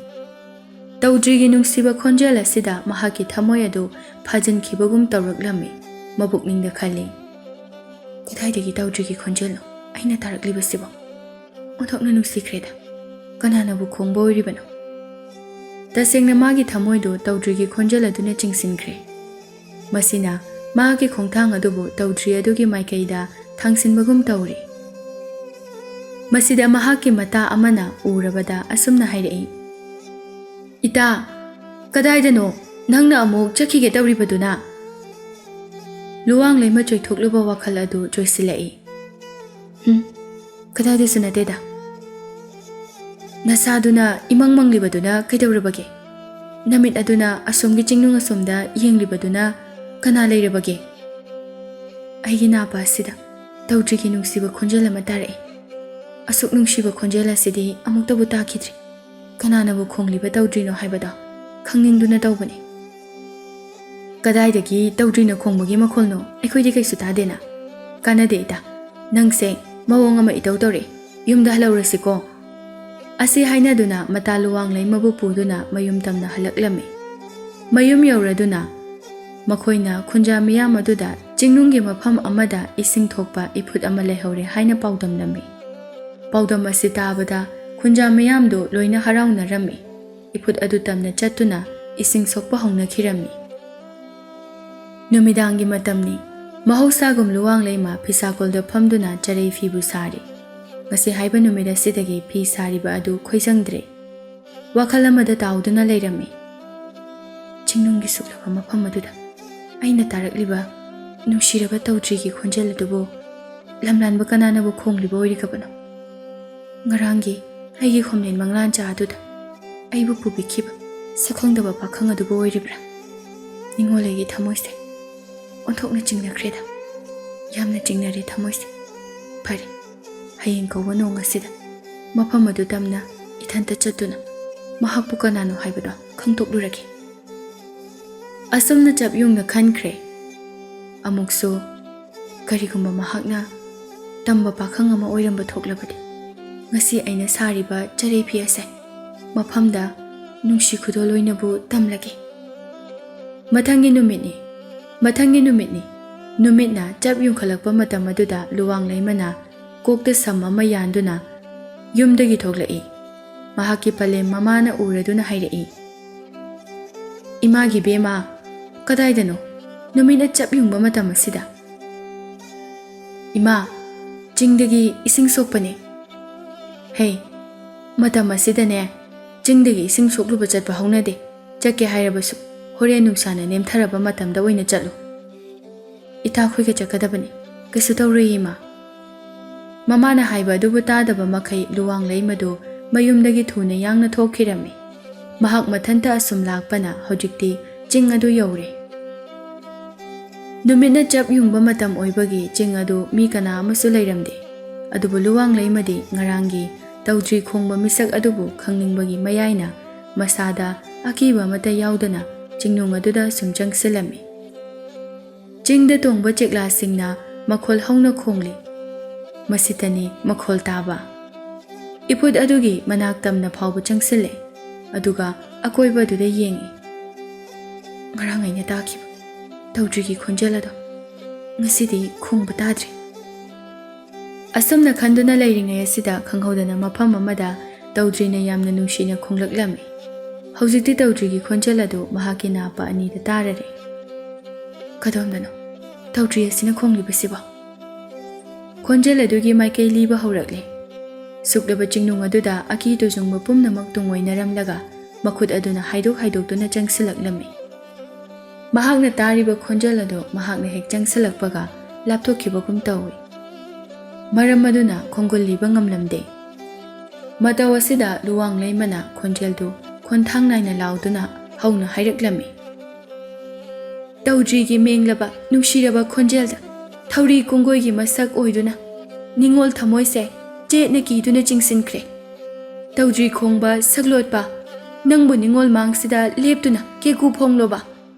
Speaker 1: Tawdrigi nungsiba khonjel asida mahaki thamoy adu phajinkibagum tawraklami. Mabukningda khali. Kadaidagi tawdrigi khonjel no aina taraklibasibo. Othokna nungsikreda. Kananabu khongba oiribano. Tasengna magi thamoy do tawdrigi khonjel aduna chingsinkre. Masina magi khongthang adubu tawdri adugi maikaida thangsinbagum tawri. Masida mahaki mata amana urabada asumna hairei. Ita kadaidano nangna amuk chakhige tawribaduna. Luwang leima choithokluba wakhal adu choisilai. Kadaida sunateda. Nasaduna imang manglibaduna kaidawrabage. Namit aduna asomgi chingnung asomda yenglibaduna kana leirabage. Aigi napa asida tawdrigi nungsiba khonjel ama tarei. Asuk nungsiba khonjel asidi amuktabu takidri. Kananabu khongliba tawdrino haibada khangningduna tawbani. Kadaidagi tawdrino khongbagi makholno aikhoidi kaisu tadena. Kanade ita nangse mawong ama itaw tawre yumda halaurasiko. Asi hainaduna mata luwang leimabu puduna mayum tamna halaklami. Mayum yauraduna ꯃꯈꯣꯏꯅ ꯈꯨꯟꯖꯥ ꯃꯤꯌꯥꯝ ꯑꯗꯨꯗ ꯆꯤꯡꯅꯨꯡꯒꯤ ꯃꯐꯝ ꯑꯃꯗ ꯏꯁꯤꯡ ꯊꯣꯛꯄ ꯏꯐꯨꯠ ꯑꯃ ꯂꯩꯍꯧꯔꯦ ꯍꯥꯏꯅ ꯄꯥꯎꯗꯝꯂꯝꯃꯤ꯫ ꯄꯥꯎꯗꯝ ꯑꯁꯤ ꯇꯥꯕꯗ ꯈꯨꯟꯖꯥ ꯃꯤꯌꯥꯝꯗꯨ ꯂꯣꯏꯅ ꯍꯔꯥꯎꯅꯔꯝꯃꯤ꯫ ꯏꯐꯨꯠ ꯑꯗꯨ ꯇꯝꯅ ꯆꯠꯇꯨꯅ ꯏꯁꯤꯡ ꯁꯣꯛꯄ ꯍꯧꯅꯈꯤꯔꯝꯃꯤ꯫ ꯅꯨꯃꯤꯗꯥꯡꯒꯤ ꯃꯇꯝꯅꯤ꯫ ꯃꯍꯧꯁꯥꯒꯨꯝ ꯂꯨꯋꯥꯡꯂꯩꯃ ꯐꯤꯁꯥꯀꯣꯜꯗ ꯐꯝꯗꯨꯅ ꯆꯔꯩ ꯐꯤꯕꯨ ꯁꯥꯔꯤ꯫ ꯉꯁꯤ ꯍꯥꯏꯕ ꯅꯨꯃꯤꯠ ꯑꯁꯤꯗꯒꯤ ꯐꯤ ꯁꯥꯔꯤꯕ ꯑꯗꯨ ꯈꯣꯏꯖꯪꯗ꯭ꯔꯦ꯫ ꯋꯥꯈꯜ ꯑꯃꯗ ꯇꯥꯎꯗꯨꯅ ꯂꯩꯔꯝꯃꯤ꯫ ꯆꯤꯡꯅꯨꯡꯒꯤ ꯁꯨꯛꯂꯕ ꯃꯐꯝ ꯑꯗꯨꯗ ꯑꯩꯅ ꯇꯥꯔꯛꯂꯤꯕ ꯅꯨꯡꯁꯤꯔꯕ ꯇꯧꯗ꯭ꯔꯤꯒꯤ ꯈꯣꯟꯖꯦꯜ ꯑꯗꯨꯕꯨ ꯂꯝꯂꯥꯟꯕ ꯀꯅꯥꯅꯕꯨ ꯈꯣꯡꯂꯤꯕ ꯑꯣꯏꯔꯤꯒꯕꯅꯣ? ꯉꯔꯥꯡꯒꯤ ꯑꯩꯒꯤ ꯈꯣꯝꯂꯦꯟ ꯃꯪꯂꯥꯟꯆꯥ ꯑꯗꯨꯗ ꯑꯩꯕꯨ ꯄꯨꯕꯤꯈꯤꯕ ꯁꯛꯈꯪꯗꯕ ꯄꯥꯈꯪ ꯑꯗꯨꯕꯨ ꯑꯣꯏꯔꯤꯕ꯭ꯔꯥ? ꯅꯤꯡꯉꯣꯜꯂꯩꯒꯤ ꯊꯃꯣꯏꯁꯦ ꯑꯣꯟꯊꯣꯛꯅ ꯆꯤꯡꯅꯈ꯭ꯔꯦꯗ꯫ ꯌꯥꯝꯅ ꯆꯤꯡꯅꯔꯦ ꯊꯃꯣꯏꯁꯦ꯫ ꯐꯔꯦ, ꯍꯌꯦꯡ ꯀꯧꯕ ꯅꯣꯡ ꯑꯁꯤꯗ ꯃꯐꯝ ꯑꯗꯨ ꯇꯝꯅ ꯏꯊꯟꯇ ꯆꯠꯇꯨꯅ ꯃꯍꯥꯛꯄꯨ ꯀꯅꯥꯅꯣ ꯍꯥꯏꯕꯗꯣ ꯈꯪꯗꯣꯛꯂꯨꯔꯒꯦ꯫ ꯑꯁꯨꯝꯅ ꯆꯞ ꯌꯨꯡꯅ ꯈꯟꯈ꯭ꯔꯦ꯫ ꯑꯃꯨꯛꯁꯨ ꯀꯔꯤꯒꯨꯝꯕ ꯃꯍꯥꯛꯅ ꯇꯝꯕ ꯄꯥꯈꯪ ꯑꯃ ꯑꯣꯏꯔꯝꯕ ꯊꯣꯛꯂꯕꯗꯤ ꯉꯁꯤ ꯑꯩꯅ ꯁꯥꯔꯤꯕ ꯆꯔꯩ ꯐꯤ ꯑꯁꯦ ꯃꯐꯝꯗ ꯅꯨꯡꯁꯤ ꯈꯨꯗꯣꯜ ꯑꯣꯏꯅꯕꯨ ꯇꯝꯂꯒꯦ꯫ ꯃꯊꯪꯒꯤ ꯅꯨꯃꯤꯠꯅꯤ꯫ ꯅꯨꯃꯤꯠꯅ ꯆꯞ ꯌꯨꯡꯈꯠꯂꯛꯄ ꯃꯇꯝ ꯑꯗꯨꯗ ꯂꯨꯋꯥꯡꯂꯩꯃꯅ ꯀꯣꯛꯇ ꯁꯝ ꯑꯃ ꯌꯥꯟꯗꯨꯅ ꯌꯨꯝꯗꯒꯤ ꯊꯣꯛꯂꯛꯏ꯫ ꯃꯍꯥꯛꯀꯤ ꯄꯂꯦꯝ ꯃꯃꯥꯅ ꯎꯔꯗꯨꯅ ꯍꯥꯏꯔꯛꯏ, "ꯏꯃꯥꯒꯤ ꯕꯦꯝꯃ, ꯀꯗꯥꯏꯗꯅꯣ ꯅꯨꯃꯤꯠꯅ ꯆꯞ ꯌꯨꯡꯕ ꯃꯇꯝ ꯑꯁꯤꯗ?" "ꯏꯃꯥ, ꯆꯤꯡꯗꯒꯤ ꯏꯁꯤꯡ ꯁꯣꯛꯄꯅꯦ." "ꯍꯦ, ꯃꯇꯝ ꯑꯁꯤꯗꯅꯦ ꯆꯤꯡꯗꯒꯤ ꯏꯁꯤꯡ ꯁꯣꯛꯂꯨꯕ ꯆꯠꯄ ꯍꯧꯅꯗꯦ꯫ ꯆꯠꯀꯦ ꯍꯥꯏꯔꯕꯁꯨ ꯍꯣꯔꯦꯟ ꯅꯨꯡꯁꯥꯅ ꯅꯦꯝꯊꯔꯕ ꯃꯇꯝꯗ ꯑꯣꯏꯅ ꯆꯠꯂꯨ." "ꯏꯇꯥꯈꯣꯏꯒ ꯆꯠꯀꯗꯕꯅꯤ, ꯀꯩꯁꯨ ꯇꯧꯔꯣꯏꯌꯦ ꯏꯃꯥ." ꯃꯃꯥꯅ ꯍꯥꯏꯕ ꯑꯗꯨꯕꯨ ꯇꯥꯗꯕ ꯃꯈꯩ ꯂꯨꯋꯥꯡꯂꯩꯃꯗꯨ ꯃꯌꯨꯝꯗꯒꯤ ꯊꯨꯅ ꯌꯥꯡꯅ ꯊꯣꯛꯈꯤꯔꯝꯃꯤ꯫ ꯃꯍꯥꯛ ꯃꯊꯟꯇ ꯑꯁꯨꯝ ꯂꯥꯛꯄꯅ ꯍꯧꯖꯤꯛꯇꯤ ꯆꯤꯡ ꯑꯗꯨ ꯌꯧꯔꯦ꯫ ꯅꯨꯃꯤꯠꯅ ꯆꯞ ꯌꯨꯡꯕ ꯃꯇꯝ ꯑꯣꯏꯕꯒꯤ ꯆꯤꯡ ꯑꯗꯨ ꯃꯤ ꯀꯅꯥ ꯑꯃꯁꯨ ꯂꯩꯔꯝꯗꯦ꯫ ꯑꯗꯨꯕꯨ ꯂꯨꯋꯥꯡꯂꯩꯃꯗꯤ ꯉꯔꯥꯡꯒꯤ ꯇꯧꯗ꯭ꯔꯤ ꯈꯣꯡꯕ ꯃꯤꯁꯛ ꯑꯗꯨꯕꯨ ꯈꯪꯅꯤꯡꯕꯒꯤ ꯃꯌꯥꯏꯅ ꯃꯁꯥꯗ ꯑꯀꯤꯕ ꯑꯃꯠꯇ ꯌꯥꯎꯗꯅ ꯆꯤꯡꯅꯨꯡ ꯑꯗꯨꯗ ꯁꯨꯝ ꯆꯪꯁꯤꯜꯂꯝꯃꯤ꯫ ꯆꯤꯡꯗ ꯇꯣꯡꯕ ꯆꯦꯛꯂꯥꯁꯤꯡꯅ ꯃꯈꯣꯜ ꯍꯧꯅ ꯈꯣꯡꯂꯤ꯫ ꯃꯁꯤꯇꯅꯤ ꯃꯈꯣꯜ ꯇꯥꯕ꯫ ꯏꯐꯨꯠ ꯑꯗꯨꯒꯤ ꯃꯅꯥꯛ ꯇꯝꯅ ꯐꯥꯎꯕ ꯆꯪꯁꯤꯜꯂꯦ꯫ ꯑꯗꯨꯒ ꯑꯀꯣꯏꯕ ꯑꯗꯨꯗ ꯌꯦꯡꯉꯤ꯫ ꯉꯔꯥꯡ ꯑꯩꯅ ꯇꯥꯈꯤꯕ ꯇꯧꯗ꯭ꯔꯤꯒꯤ ꯈꯣꯟꯖꯦꯜ ꯑꯗꯣ ꯉꯁꯤꯗꯤ ꯈꯣꯡꯕ ꯇꯥꯗ꯭ꯔꯤ꯫ ꯑꯁꯨꯝꯅ ꯈꯟꯗꯨꯅ ꯂꯩꯔꯤꯉꯩ ꯑꯁꯤꯗ ꯈꯪꯍꯧꯗꯅ ꯃꯐꯝ ꯑꯃꯗ ꯇꯧꯗ꯭ꯔꯤꯅ ꯌꯥꯝꯅ ꯅꯨꯡꯁꯤꯅ ꯈꯣꯡꯂꯛꯂꯝꯃꯤ꯫ ꯍꯧꯖꯤꯛꯇꯤ ꯇꯧꯗ꯭ꯔꯤꯒꯤ ꯈꯣꯟꯖꯦꯜ ꯑꯗꯨ ꯃꯍꯥꯛꯀꯤ ꯅꯥꯄ ꯑꯅꯤꯗ ꯇꯥꯔꯔꯦ꯫ ꯀꯗꯣꯝꯗꯅꯣ ꯇꯧꯗ꯭ꯔꯤ ꯑꯁꯤꯅ ꯈꯣꯡꯂꯤꯕꯁꯤꯕꯣ? ꯈꯣꯟꯖꯦꯜ ꯑꯗꯨꯒꯤ ꯃꯥꯏꯀꯩ ꯂꯤꯕ ꯍꯧꯔꯛꯂꯦ꯫ ꯁꯨꯛꯂꯕ ꯆꯤꯡꯅꯨꯡ ꯑꯗꯨꯗ ꯑꯀꯤ ꯇꯨꯖꯨꯡꯕ ꯄꯨꯝꯅꯃꯛ ꯇꯨꯡꯑꯣꯏꯅꯔꯝꯂꯒ ꯃꯈꯨꯠ ꯑꯗꯨꯅ ꯍꯥꯏꯗꯣꯛꯇꯨꯅ ꯆꯪꯁꯤꯜꯂꯛꯂꯝꯃꯤ꯫ ꯃꯍꯥꯛꯅ ꯇꯥꯔꯤꯕ ꯈꯣꯟꯖꯦꯜ ꯑꯗꯨ ꯃꯍꯥꯛꯅ ꯍꯦꯛ ꯆꯪꯁꯤꯜꯂꯛꯄꯒ ꯂꯥꯞꯊꯣꯛꯈꯤꯕꯒꯨꯝ ꯇꯧꯏ꯫ ꯃꯔꯝ ꯑꯗꯨꯅ ꯈꯣꯡꯒꯨꯜ ꯂꯤꯕ ꯉꯝꯂꯝꯗꯦ꯫ ꯃꯇꯧ ꯑꯁꯤꯗ ꯂꯨꯋꯥꯡꯂꯩꯃꯅ ꯈꯣꯟꯖꯦꯜꯗꯨ ꯈꯣꯟꯊꯥꯡ ナꯏꯅ ꯂꯥꯎꯗꯨꯅ ꯍꯧꯅ ꯍꯥꯏꯔꯛꯂꯝꯃꯤ꯫ "ꯇꯧꯗ꯭ꯔꯤꯒꯤ ꯃꯦꯡꯂꯕ ꯅꯨꯡꯁꯤꯔꯕ ꯈꯣꯟꯖꯦꯜꯗ ꯊꯧꯔꯤ ꯀꯨꯡꯒꯣꯏꯒꯤ ꯃꯁꯛ ꯑꯣꯏꯗꯨꯅ ꯅꯤꯡꯉꯣꯜ ꯊꯃꯣꯏꯁꯦ ꯆꯦꯠꯅ ꯀꯤꯗꯨꯅ ꯆꯤꯡꯁꯤꯟꯈ꯭ꯔꯦ꯫ ꯇꯧꯗ꯭ꯔꯤ ꯈꯣꯡꯕ ꯁꯛꯂꯣꯠꯄ, ꯅꯪꯕꯨ ꯅꯤꯡꯉꯣꯜ ꯃꯥꯡꯁꯤꯗ ꯂꯦꯞꯇꯨꯅ ꯀꯦꯀꯨ ꯐꯣꯡꯂꯣꯕ,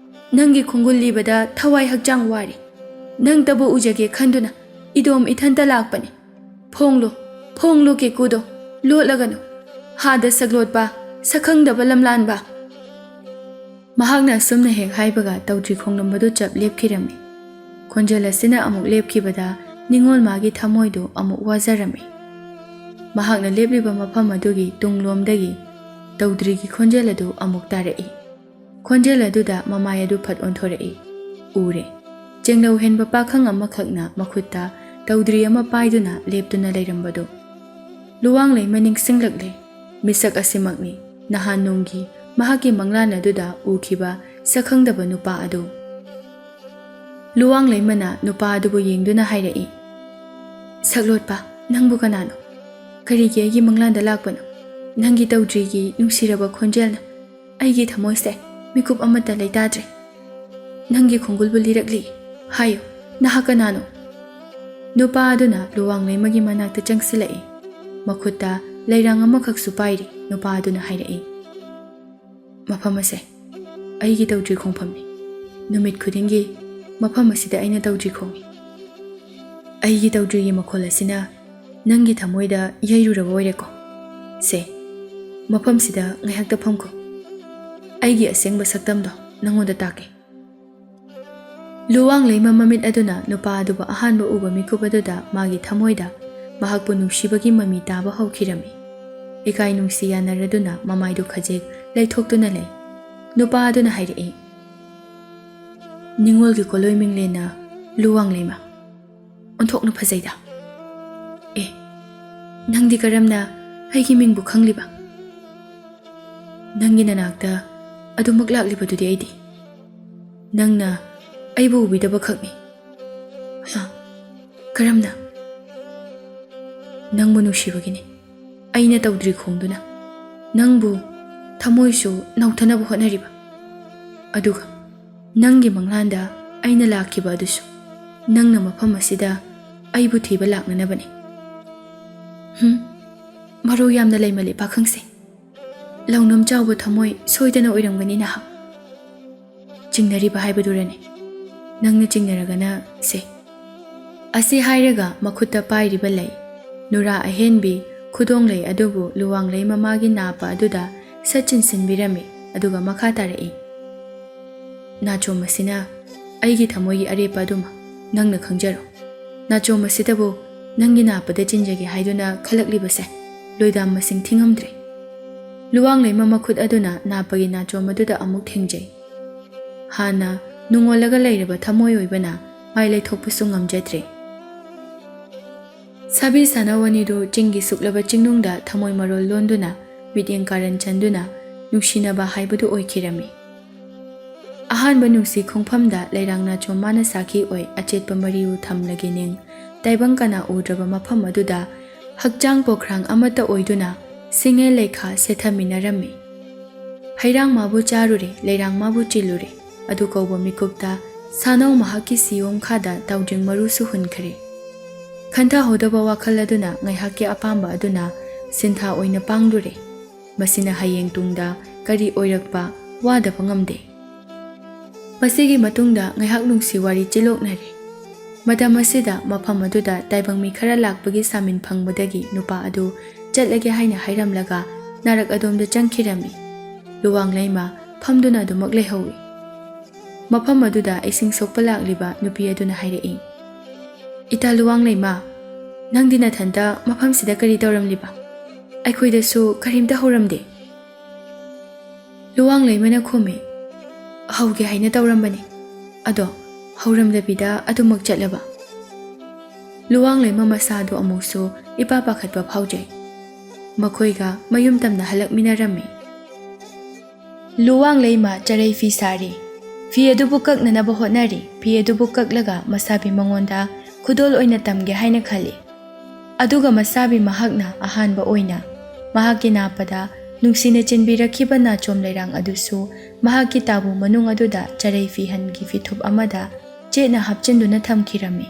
Speaker 1: ꯅꯪꯒꯤ ꯈꯣꯡꯒꯨꯜ ꯂꯤꯕꯗ ꯊꯋꯥꯏ ꯍꯛꯆꯥꯡ ꯋꯥꯔꯦ꯫ ꯅꯪꯇꯕꯨ ꯎꯖꯒꯦ ꯈꯟꯗꯨꯅ ꯏꯗꯣꯝ ꯏꯊꯟꯇ ꯂꯥꯛꯄꯅꯤ꯫ ꯐꯣꯡꯂꯣ ꯀꯦꯀꯨꯗꯣ, ꯂꯣꯠꯂꯒꯅꯨ, ꯍꯥꯗ ꯁꯛꯂꯣꯠꯄ, ꯁꯛꯈꯪꯗꯕ ꯂꯝꯂꯥꯟꯕ." ꯃꯍꯥꯛꯅ ꯑꯁꯨꯝꯅ ꯍꯦꯛ ꯍꯥꯏꯕꯒ ꯇꯧꯗ꯭ꯔꯤ ꯈꯣꯡꯂꯝꯕꯗꯨ ꯆꯞ ꯂꯦꯞꯈꯤꯔꯝꯃꯤ꯫ ꯈꯣꯟꯖꯦꯜ ꯑꯁꯤꯅ ꯑꯃꯨꯛ ꯂꯦꯞꯈꯤꯕꯗ ꯅꯤꯡꯉꯣꯜ ꯃꯥꯒꯤ ꯊꯃꯣꯏꯗꯨ ꯑꯃꯨꯛ ꯋꯥꯖꯔꯝꯃꯤ꯫ ꯃꯍꯥꯛꯅ ꯂꯦꯞꯂꯤꯕ ꯃꯐꯝ ꯑꯗꯨꯒꯤ ꯇꯨꯡꯂꯣꯝꯗꯒꯤ ꯇꯧꯗ꯭ꯔꯤꯒꯤ ꯈꯣꯟꯖꯦꯜ ꯑꯗꯨ ꯑꯃꯨꯛ ꯇꯥꯔꯛꯏ꯫ ꯈꯣꯟꯖꯦꯜ ꯑꯗꯨꯗ ꯃꯃꯥꯏ ꯑꯗꯨ ꯐꯠ ꯑꯣꯟꯊꯣꯔꯛꯏ꯫ ꯎꯔꯦ, ꯆꯦꯡꯂꯧ ꯍꯦꯟꯕ ꯄꯥꯈꯪ ꯑꯃꯈꯛꯅ ꯃꯈꯨꯠꯇ ꯇꯧꯗ꯭ꯔꯤ ꯑꯃ ꯄꯥꯏꯗꯨꯅ ꯂꯦꯞꯇꯨꯅ ꯂꯩꯔꯝꯕꯗꯨ꯫ ꯂꯨꯋꯥꯡꯂꯩꯃ ꯅꯤꯡꯁꯤꯡꯂꯛꯂꯦ꯫ ꯃꯤꯁꯛ ꯑꯁꯤꯃꯛꯅꯤ ꯅꯍꯥꯟ ꯅꯣꯡꯒꯤ ꯃꯍꯥꯛꯀꯤ ꯃꯪꯂꯥꯟ ꯑꯗꯨꯗ ꯎꯈꯤꯕ ꯁꯛꯈꯪꯗꯕ ꯅꯨꯄꯥ ꯑꯗꯨ꯫ ꯂꯨꯋꯥꯡꯂꯩꯃꯅ ꯅꯨꯄꯥ ꯑꯗꯨꯕꯨ ꯌꯦꯡꯗꯨꯅ ꯍꯥꯏꯔꯛꯏ, "ꯁꯛꯂꯣꯠꯄ, ꯅꯪꯕꯨ ꯀꯅꯥꯅꯣ? ꯀꯔꯤꯒꯤ ꯑꯩꯒꯤ ꯃꯪꯂꯥꯟꯗ ꯂꯥꯛꯄꯅꯣ? ꯅꯪꯒꯤ ꯇꯧꯗ꯭ꯔꯤꯒꯤ ꯅꯨꯡꯁꯤꯔꯕ ꯈꯣꯟꯖꯦꯜꯅ ꯑꯩꯒꯤ ꯊꯃꯣꯏꯁꯦ ꯃꯤꯀꯨꯞ ꯑꯃꯠꯇ ꯂꯩꯇꯥꯗ꯭ꯔꯦ꯫ ꯅꯪꯒꯤ ꯈꯣꯡꯒꯨꯜꯕꯨ ꯂꯤꯔꯛꯂꯤ, ꯍꯥꯏꯌꯨ, ꯅꯍꯥꯛ ꯀꯅꯥꯅꯣ?" ꯅꯨꯄꯥ ꯑꯗꯨꯅ ꯂꯨꯋꯥꯡꯂꯩꯃꯒꯤ ꯃꯅꯥꯛꯇ ꯆꯪꯁꯤꯜꯂꯛꯏ꯫ ꯃꯈꯨꯠꯇ ꯂꯩꯔꯥꯡ ꯑꯃꯈꯛꯁꯨ パイ리꯫ ꯅꯨꯄꯥ ꯑꯗꯨꯅ ꯍꯥꯏꯔꯛꯏ, "ꯃꯐꯝ ꯑꯁꯦ ꯑꯩꯒꯤ ꯇꯧꯗ꯭ꯔꯤ ꯈꯣꯡꯐꯝꯅꯤ꯫ ꯅꯨꯃꯤꯠ ꯈꯨꯗꯤꯡꯒꯤ ꯃꯐꯝ ꯑꯁꯤꯗ ꯑꯩꯅ ꯇꯧꯗ꯭ꯔꯤ ꯈꯣꯡꯏ꯫ ꯑꯩꯒꯤ ꯇꯧꯗ꯭ꯔꯤꯒꯤ ꯃꯈꯣꯜ ꯑꯁꯤꯅ ꯅꯪꯒꯤ ꯊꯃꯣꯏꯗ ꯌꯩꯔꯨꯔꯕ ꯑꯣꯏꯔꯦꯀꯣ? ꯁꯦ, ꯃꯐꯝꯁꯤꯗ ꯉꯥꯏꯍꯥꯛꯇ ꯐꯝꯈꯣ꯫ ꯑꯩꯒꯤ ꯑꯁꯦꯡꯕ ꯁꯛꯇꯝꯗꯣ ꯅꯪꯉꯣꯟꯗ ꯇꯥꯛꯀꯦ꯫ ꯂꯨꯋꯥꯡ ꯂꯩꯃ ꯃꯃꯤꯠ ꯑꯗꯨꯅ ꯅꯨꯄꯥ ꯑꯗꯨꯕꯨ ꯑꯍꯥꯟꯕ ꯎꯕ ꯃꯤꯀꯨꯞ ꯑꯗꯨꯗ ꯃꯥꯒꯤ ꯊꯃꯣꯏꯗ ꯃꯍꯥꯛꯄꯨ ꯅꯨꯡꯁꯤꯕꯒꯤ ꯃꯃꯤ ꯇꯥꯕ ꯍꯧꯈꯤꯔꯝꯃꯤ꯫ ꯏꯀꯥꯏ ꯅꯨꯡꯁꯤ ꯌꯥꯅꯔꯗꯨꯅ ꯃꯃꯥꯏꯗꯨ ꯈꯖꯤꯛ ꯂꯩꯊꯣꯛꯇꯨꯅ ꯂꯩ꯫ ꯅꯨꯄꯥ ꯑꯗꯨꯅ ꯍꯥꯏꯔꯛꯏ, ꯅꯤꯡꯉꯣꯜꯒꯤ ꯀꯣꯂꯣꯏꯃꯤꯡꯂꯦꯟꯅ ꯂꯨꯋꯥꯡ ꯂꯩꯃ, ꯑꯣꯟꯊꯣꯛꯅ ꯐꯖꯩꯗ꯫ ꯑꯦ, ꯅꯪꯗꯤ ꯀꯔꯝꯅ ꯑꯩꯒꯤ ꯃꯤꯡꯕꯨ ꯈꯪꯂꯤꯕ? ꯅꯪꯒꯤ ꯅꯅꯥꯛꯇ ꯑꯗꯨꯃꯛ ꯂꯥꯛꯂꯤꯕꯗꯨꯗꯤ ꯑꯩꯗꯤ ꯅꯪꯅ ꯑꯩꯕꯨ ꯎꯕꯤꯗꯕ ꯈꯛꯅꯤ꯫ ꯍꯥ, ꯀꯔꯝꯅ? ꯅꯪꯕꯨ ꯅꯨꯡꯁꯤꯕꯒꯤꯅꯤ ꯑꯩꯅ ꯇꯧꯗ꯭ꯔꯤ ꯈꯣꯡꯗꯨꯅ ꯅꯪꯕꯨ ꯊꯃꯣꯏꯁꯨ ꯅꯧꯊꯅꯕ ꯍꯣꯠꯅꯔꯤꯕ, ꯑꯗꯨꯒ ꯅꯪꯒꯤ ꯃꯪꯂꯥꯟꯗ ꯑꯩꯅ ꯂꯥꯛꯈꯤꯕ ꯑꯗꯨꯁꯨ ꯅꯪꯅ ꯃꯐꯝ ꯑꯁꯤꯗ ꯑꯩꯕꯨ ꯊꯤꯕ ꯂꯥꯛꯅꯅꯕꯅꯤ꯫ ꯃꯔꯧ ꯌꯥꯝꯅ ꯂꯩꯃꯜꯂꯤ ꯄꯥꯈꯪꯁꯦ꯫ ꯂꯧꯅꯝ ꯆꯥꯎꯕ ꯊꯃꯣꯏ ꯁꯣꯏꯗꯅ ꯑꯣꯏꯔꯝꯒꯅꯤ ꯅꯍꯥꯛ꯫ ꯆꯤꯡꯅꯔꯤꯕ ꯍꯥꯏꯕꯗꯨꯔꯅꯤ? ꯅꯪꯅ ꯆꯤꯡꯅꯔꯒꯅ ꯁꯦ꯫ ꯑꯁꯤ ꯍꯥꯏꯔꯒ ꯃꯈꯨꯠꯇ ꯄꯥꯏꯔꯤꯕ ꯂꯩ, ꯅꯨꯔꯥ ꯑꯍꯦꯟꯕꯤ ꯈꯨꯗꯣꯡ ꯂꯩ ꯑꯗꯨꯕꯨ ꯂꯨꯋꯥꯡꯂꯩ ꯃꯃꯥꯒꯤ ꯅꯥꯄ ꯑꯗꯨꯗ ꯁꯠ ꯆꯤꯟꯁꯤꯟꯕꯤꯔꯝꯃꯤ꯫ ꯑꯗꯨꯒ ꯃꯈꯥ ꯇꯥꯔꯛꯏ, ꯅꯥꯆꯣꯝ ꯑꯁꯤꯅ ꯑꯩꯒꯤ ꯊꯃꯣꯏꯒꯤ ꯑꯔꯦꯞꯄ ꯑꯗꯨꯃ ꯅꯪꯅ ꯈꯪꯖꯔꯣ꯫ ꯅꯥꯆꯣꯝ ꯑꯁꯤꯗꯕꯨ ꯅꯪꯒꯤ ꯅꯥꯄꯗ ꯆꯤꯟꯖꯒꯦ ꯍꯥꯏꯗꯨꯅ ꯈꯜꯂꯛꯂꯤꯕꯁꯦ ꯂꯣꯏꯗꯥꯝ ꯃꯁꯤꯡ ꯊꯤꯉꯝꯗ꯭ꯔꯦ꯫ ꯂꯨꯋꯥꯡꯂꯩꯃ ꯃꯈꯨꯠ ꯑꯗꯨꯅ ꯅꯥꯄꯒꯤ ꯅꯥꯆꯣꯝ ꯑꯗꯨꯗ ꯑꯃꯨꯛ ꯊꯦꯡꯖꯩ꯫ ꯍꯥꯟꯅ ꯅꯨꯡꯉꯣꯜꯂꯒ ꯂꯩꯔꯕ ꯊꯃꯣꯏ ꯑꯣꯏꯕꯅ ꯃꯥꯏ ꯂꯩꯊꯣꯛꯄꯁꯨ ꯉꯝꯖꯗ꯭ꯔꯦ꯫ ꯁꯥꯕꯤ ꯁꯥꯅꯋꯅꯤꯗꯨ ꯆꯤꯡꯒꯤ ꯁꯨꯛꯂꯕ ꯆꯤꯡꯅꯨꯡꯗ ꯊꯃꯣꯏ ꯃꯔꯣꯜ ꯂꯣꯟꯗꯨꯅ ꯃꯤꯠꯌꯦꯡ ꯀꯥꯔꯟ ꯆꯟꯗꯨꯅ ꯅꯨꯡꯁꯤꯅꯕ ꯍꯥꯏꯕꯗꯨ ꯑꯣꯏꯈꯤꯔꯝꯃꯤ꯫ ꯑꯍꯥꯟꯕ ꯅꯨꯡꯁꯤ ꯈꯣꯡꯐꯝꯗ ꯂꯩꯔꯥꯡ ꯅꯥꯆꯣꯝ ꯃꯥꯅ ꯁꯥꯈꯤ ꯑꯣꯏ ꯑꯆꯦꯠꯄ ꯃꯔꯤꯎ ꯊꯝꯂꯒꯦꯅꯤꯡ ꯇꯥꯏꯕꯪ ꯀꯅꯥ ꯎꯗ꯭ꯔꯕ ꯃꯐꯝ ꯑꯗꯨꯗ ꯍꯛꯆꯥꯡ ꯄꯣꯈ꯭ꯔꯥꯡ ꯑꯃꯠꯇ ꯑꯣꯏꯗꯨꯅ ꯁꯤꯡꯉꯦ ꯂꯩꯈꯥ ꯁꯦꯊꯃꯤꯟꯅꯔꯝꯃꯤ꯫ ꯍꯩꯔꯥꯡ ꯃꯥꯕꯨ ꯆꯥꯔꯨꯔꯦ, ꯂꯩꯔꯥꯡ ꯃꯥꯕꯨ ꯆꯤꯜꯂꯨꯔꯦ ꯑꯗꯨ ꯀꯧꯕ ꯃꯤꯀꯨꯞꯇ ꯁꯥꯅꯧ ꯃꯍꯥꯛꯀꯤ ꯁꯤꯌꯣꯝ ꯈꯥꯗ ꯇꯥꯎꯖꯤꯡ ꯃꯔꯨꯁꯨ ꯍꯨꯟꯈ꯭ꯔꯦ꯫ ꯈꯟꯊꯍꯧꯗꯕ ꯋꯥꯈꯜ ꯑꯗꯨꯅ ꯉꯥꯏꯍꯥꯛꯀꯤ ꯑꯄꯥꯝꯕ ꯑꯗꯨꯅ ꯁꯤꯟꯊꯥ ꯑꯣꯏꯅ ꯄꯥꯡꯂꯨꯔꯦ꯫ ꯃꯁꯤꯅ ꯍꯌꯦꯡ ꯇꯨꯡꯗ ꯀꯔꯤ ꯑꯣꯏꯔꯛꯄ ꯋꯥꯗꯕ ꯉꯝꯗꯦ꯫ ꯃꯁꯤꯒꯤ ꯃꯇꯨꯡꯗ ꯉꯥꯏꯍꯥꯛ ꯅꯨꯡꯁꯤ ꯋꯥꯔꯤ ꯆꯤꯂꯣꯛꯅꯔꯦ꯫ ꯃꯇꯝ ꯑꯁꯤꯗ ꯃꯐꯝ ꯑꯗꯨꯗ ꯇꯥꯏꯕꯪ ꯃꯤ ꯈꯔ ꯂꯥꯛꯄꯒꯤ ꯁꯥꯃꯤꯟ ꯐꯪꯕꯗꯒꯤ ꯅꯨꯄꯥ ꯑꯗꯨ ꯆꯠꯂꯒꯦ ꯍꯥꯏꯅ ꯍꯥꯏꯔꯝꯂꯒ ꯅꯥꯔꯛ ꯑꯗꯣꯝꯗ ꯆꯪꯈꯤꯔꯝꯃꯤ꯫ ꯂꯨꯋꯥꯡꯂꯩꯃ ꯐꯝꯗꯨꯅ ꯑꯗꯨꯃꯛ ꯂꯩꯍꯧꯏ꯫ ꯃꯐꯝ ꯑꯗꯨꯗ ꯏꯁꯤꯡ ꯁꯣꯛꯄ ꯂꯥꯛꯂꯤꯕ ꯅꯨꯄꯤ ꯑꯗꯨꯅ ꯍꯥꯏꯔꯛꯏ, ꯏꯇꯥ ꯂꯨꯋꯥꯡꯂꯩꯃ, ꯅꯪꯗꯤ ꯅꯊꯟꯇ ꯃꯐꯝꯁꯤꯗ ꯀꯔꯤ ꯇꯧꯔꯝꯂꯤꯕ? ꯑꯩꯈꯣꯏꯗꯁꯨ ꯀꯔꯤꯝꯇ ꯍꯧꯔꯝꯗꯦ꯫ ꯂꯨꯋꯥꯡꯂꯩꯃꯅ ꯈꯨꯝꯃꯤ, ꯍꯧꯒꯦ ꯍꯥꯏꯅ ꯇꯧꯔꯝꯕꯅꯤ, ꯑꯗꯣ ꯍꯧꯔꯝꯗꯕꯤꯗ ꯑꯗꯨꯃꯛ ꯆꯠꯂꯕ꯫ ꯂꯨꯋꯥꯡꯂꯩꯃ ꯃꯁꯥꯗꯨ ꯑꯃꯨꯛꯁꯨ ꯏꯄꯥ ꯄꯥꯈꯠꯄ ꯐꯥꯎꯖꯩ꯫ ꯃꯈꯣꯏꯒ ꯃꯌꯨꯝ ꯇꯝꯅ ꯍꯜꯂꯛꯃꯤꯟꯅꯔꯝꯃꯤ꯫ ꯂꯨꯋꯥꯡꯂꯩꯃ ꯆꯔꯩ ꯐꯤ ꯁꯥꯔꯤ꯫ ꯐꯤ ꯑꯗꯨꯕꯨ ꯀꯛꯅꯅꯕ ꯍꯣꯠꯅꯔꯤ꯫ ꯐꯤ ꯑꯗꯨꯕꯨ ꯀꯛꯂꯒ ꯃꯁꯥꯕꯤ ꯃꯉꯣꯟꯗ ꯈꯨꯗꯣꯜ ꯑꯣꯏꯅ ꯇꯝꯒꯦ ꯍꯥꯏꯅ ꯈꯜꯂꯤ꯫ ꯑꯗꯨꯒ ꯃꯁꯥꯕꯤ ꯃꯍꯥꯛꯅ ꯑꯍꯥꯟꯕ ꯑꯣꯏꯅ ꯃꯍꯥꯛꯀꯤ ꯅꯥꯄꯗ ꯅꯨꯡꯁꯤꯅ ꯆꯤꯟꯕꯤꯔꯛꯈꯤꯕ ꯅꯥꯆꯣꯝ ꯂꯩꯔꯥꯡ ꯑꯗꯨꯁꯨ ꯃꯍꯥꯛꯀꯤ ꯇꯥꯕꯨ ꯃꯅꯨꯡ ꯑꯗꯨꯗ ꯆꯔꯩ ꯐꯤꯍꯟꯒꯤ ꯐꯤꯊꯨꯞ ꯑꯃꯗ ꯆꯦꯠꯅ ꯍꯥꯞꯆꯤꯟꯗꯨꯅ ꯊꯝꯈꯤꯔꯝꯃꯤ꯫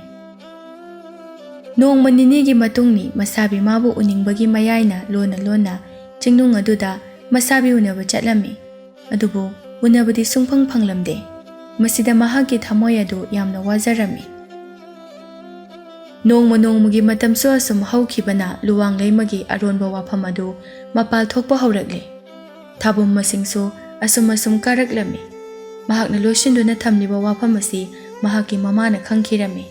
Speaker 1: ꯅꯣꯡꯃ ꯅꯤꯅꯤꯒꯤ ꯃꯇꯨꯡꯅꯤ ꯃꯁꯥꯕꯤ ꯃꯥꯕꯨ ꯎꯅꯤꯡꯕꯒꯤ ꯃꯌꯥꯏꯅ ꯂꯣꯟꯅ ꯂꯣꯟꯅ ꯆꯤꯡꯅꯨꯡ ꯑꯗꯨꯗ ꯃꯁꯥꯕꯤ ꯎꯅꯕ ꯆꯠꯂꯝꯃꯤ꯫ ꯑꯗꯨꯕꯨ ꯎꯅꯕꯗꯤ ꯁꯨꯡꯐꯪ ꯐꯪꯂꯝꯗꯦ꯫ ꯃꯁꯤꯗ ꯃꯍꯥꯛꯀꯤ ꯊꯃꯣꯏ ꯑꯗꯨ ꯌꯥꯝꯅ ꯋꯥꯖꯔꯝꯃꯤ꯫ ꯅꯣꯡꯃ ꯅꯣꯡꯃꯒꯤ ꯃꯇꯝꯁꯨ ꯑꯁꯨꯝ ꯍꯧꯈꯤꯕꯅ ꯂꯨꯋꯥꯡꯂꯩꯃꯒꯤ ꯑꯔꯣꯟꯕ ꯋꯥꯐꯝ ꯑꯗꯨ ꯃꯄꯥꯜ ꯊꯣꯛꯄ ꯍꯧꯔꯛꯂꯦ꯫ ꯊꯥꯕꯨꯝ ꯃꯁꯤꯡꯁꯨ ꯑꯁꯨꯝ ꯀꯥꯔꯛꯂꯝꯃꯤ꯫ ꯃꯍꯥꯛꯅ ꯂꯣꯠꯁꯤꯟꯗꯨꯅ ꯊꯝꯂꯤꯕ ꯋꯥꯐꯝ ꯑꯁꯤ ꯃꯍꯥꯛꯀꯤ ꯃꯃꯥꯅ ꯈꯪꯈꯤꯔꯝꯃꯤ꯫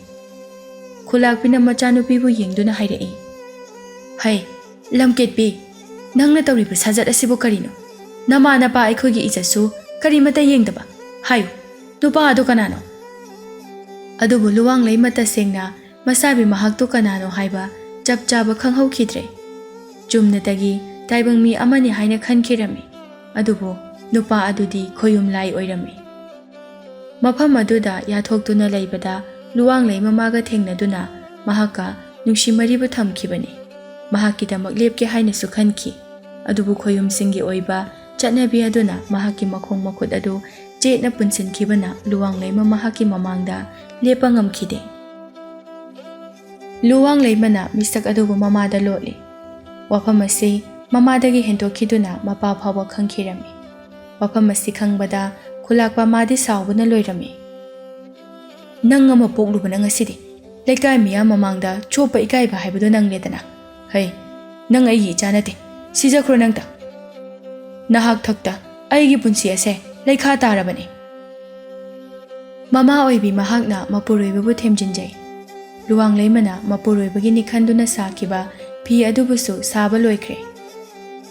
Speaker 1: ꯈꯨꯂꯥꯛꯄꯤꯅ ꯃꯆꯥꯅꯨꯄꯤꯕꯨ ꯌꯦꯡꯗꯨꯅ ꯍꯥꯏꯔꯛꯏ, ꯍꯩ ꯂꯝꯀꯦꯠꯄꯤ, ꯅꯪꯅ ꯇꯧꯔꯤꯕ ꯁꯥꯖꯠ ꯑꯁꯤꯕꯨ ꯀꯔꯤꯅꯣ? ꯅꯃꯥ ꯅꯄꯥ ꯑꯩꯈꯣꯏꯒꯤ ꯏꯖꯠꯁꯨ ꯀꯔꯤꯃꯠꯇ ꯌꯦꯡꯗꯕ? ꯍꯥꯏꯌꯨ, ꯅꯨꯄꯥ ꯑꯗꯨ ꯀꯅꯥꯅꯣ? ꯑꯗꯨꯕꯨ ꯂꯨꯋꯥꯡꯂꯩꯃ ꯇꯁꯦꯡꯅ ꯃꯁꯥꯕꯤ ꯃꯍꯥꯛꯇꯨ ꯀꯅꯥꯅꯣ ꯍꯥꯏꯕ ꯆꯞ ꯆꯥꯕ ꯈꯪꯍꯧꯈꯤꯗ꯭ꯔꯦ꯫ ꯆꯨꯝꯅꯇꯒꯤ ꯇꯥꯏꯕꯪ ꯃꯤ ꯑꯃꯅꯤ ꯍꯥꯏꯅ ꯈꯟꯈꯤꯔꯝꯃꯤ꯫ ꯑꯗꯨꯕꯨ ꯅꯨꯄꯥ ꯑꯗꯨꯗꯤ ꯈꯣꯌꯨꯝ ꯂꯥꯏ ꯑꯣꯏꯔꯝꯃꯤ꯫ ꯃꯐꯝ ꯑꯗꯨꯗ ꯌꯥꯊꯣꯛꯇꯨꯅ ꯂꯩꯕꯗ ꯂꯨꯋꯥꯡꯂꯩꯃ ꯃꯥꯒ ꯊꯦꯡꯅꯗꯨꯅ ꯃꯍꯥꯛꯀ ꯅꯨꯡꯁꯤ ꯃꯔꯤꯕꯨ ꯊꯝꯈꯤꯕꯅꯤ꯫ ꯃꯍꯥꯛꯀꯤꯗꯃꯛ ꯂꯦꯞꯀꯦ ꯍꯥꯏꯅꯁꯨ ꯈꯟꯈꯤ꯫ ꯑꯗꯨꯕꯨ ꯈꯣꯌꯨꯝꯁꯤꯡꯒꯤ ꯑꯣꯏꯕ ꯆꯠꯅꯕꯤ ꯑꯗꯨꯅ ꯃꯍꯥꯛꯀꯤ ꯃꯈꯣꯡ ꯃꯈꯨꯠ ꯑꯗꯨ ꯆꯦꯠꯅ ꯄꯨꯟꯁꯤꯟꯈꯤꯕꯅ ꯂꯨꯋꯥꯡꯂꯩꯃ ꯃꯍꯥꯛꯀꯤ ꯃꯃꯥꯡꯗ ꯂꯦꯞꯄ ꯉꯝꯈꯤꯗꯦ꯫ ꯂꯨꯋꯥꯡꯂꯩꯃꯅ ꯃꯤꯁꯛ ꯑꯗꯨꯕꯨ ꯃꯃꯥꯗ ꯂꯣꯠꯂꯤ꯫ ꯋꯥꯐꯝ ꯑꯁꯤ ꯃꯃꯥꯗꯒꯤ ꯍꯦꯟꯗꯣꯛꯈꯤꯗꯨꯅ ꯃꯄꯥ ꯐꯥꯎꯕ ꯈꯪꯈꯤꯔꯝꯃꯤ꯫ ꯋꯥꯐꯝ ꯑꯁꯤ ꯈꯪꯕꯗ ꯈꯨꯂꯥꯛꯄ ꯃꯥꯗꯤ ꯁꯥꯎꯕꯅ ꯂꯣꯏꯔꯝꯃꯤ꯫ ꯅꯪ ꯑꯃ ꯄꯣꯛꯂꯨꯕꯅ ꯉꯁꯤꯗꯤ ꯂꯩꯀꯥꯏ ꯃꯤꯌꯥꯝ ꯃꯃꯥꯡꯗ ꯆꯣꯞꯄ ꯏꯀꯥꯏꯕ ꯍꯥꯏꯕꯗꯨ ꯅꯪꯂꯦꯗꯅ꯫ ꯍꯩ, ꯅꯪ ꯑꯩꯒꯤ ꯏꯆꯥ ꯅꯠꯇꯦ, ꯁꯤꯖꯈ꯭ꯔꯣ ꯅꯪꯇ꯫ ꯅꯍꯥꯛ ꯊꯛꯇ ꯑꯩꯒꯤ ꯄꯨꯟꯁꯤ ꯑꯁꯦ ꯂꯩꯈꯥ ꯇꯥꯔꯕꯅꯤ꯫ Mama oibi mahakna mapuroibabu themjinjai. Luwang leimana mapuroibagi nikhanduna sakiba phi adubusu saba loikre.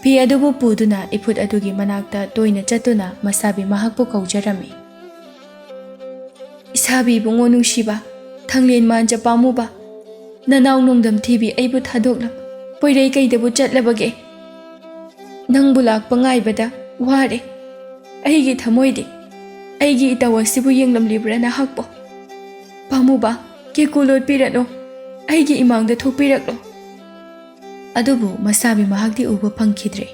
Speaker 1: Phi adubu puduna iput adugi manakta toina chatuna masabi mahakpu kaujarami. Isabi bungo nungsiba, thanglen manja pamuba, nanaw nungdam thibi aibu thadoklam, poirei kaidabu chatlabage. Nangbu lakpa ngaibada ware, aigi thamoidi, aigi itawasibu yenglamlibra nahakpo. Pamuba, ke kulot pirano, aigi imangda thokpiraklo. Adubu masabi mahakdi uba pangkhidre.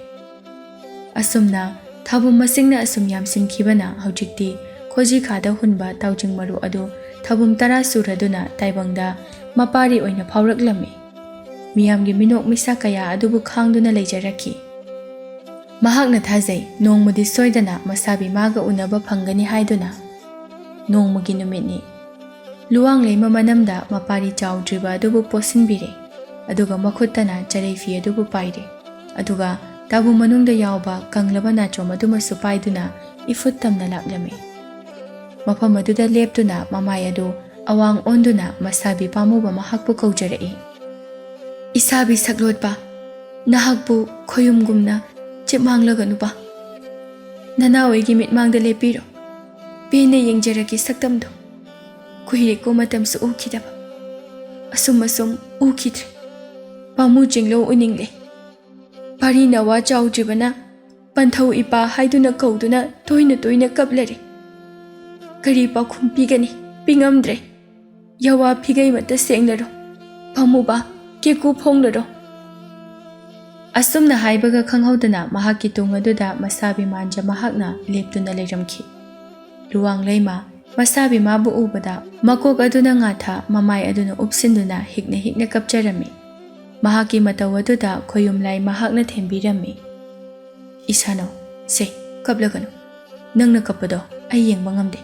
Speaker 1: Asumna thabum masingna asum yamsimkhibana haujikti khoji khada hunba taujing maru adu thabum tara suraduna taibangda mapari oina phauraklammi. Miyamgi minok misa kaya adubu khangduna leijaraki. Mahakna thajai nongmudi soidana masabi maga unaba phangani haiduna. Nongmagi numitni. Luwang leima manamda mapari chawdriba adubu posinbire. Aduga makhutana charei fi adubu paire. Aduga tabu manungda yawba kanglaba nachom adumasu paiduna ifut tamna laklami. Mafam aduda leptuna mamai adu awang onduna masabi pamuba mahakpu kaujarai. Isabi saklotpa, nahakpu khoyumgumna chipmanglaganubpa. Nanaoigi mitmangda lepiro. Pina yengjaraki saktamdo. Kuhiriko matamsu ukidaba. Asum ukidre. Pamu jinglo uningle. Parina wa chawdribana panthau ipa haiduna kauduna toina kablare. Kari pakhum pigani pingamdre. Yawa pigai mata senglaro. Pamuba keku phonglaro. Asumna haibaga khanghaudana mahakki tungaduda masabi manja mahakna leptuna leiramkhi. Luwang leima masabi mabu ubada makok aduna ngatha mamai aduna upsinduna hikna kapjarami. Mahaki matawaduda khoyumlai mahakna thembirami. Isano, se, kablagano. Nangna kapado, ay yengba ngamde.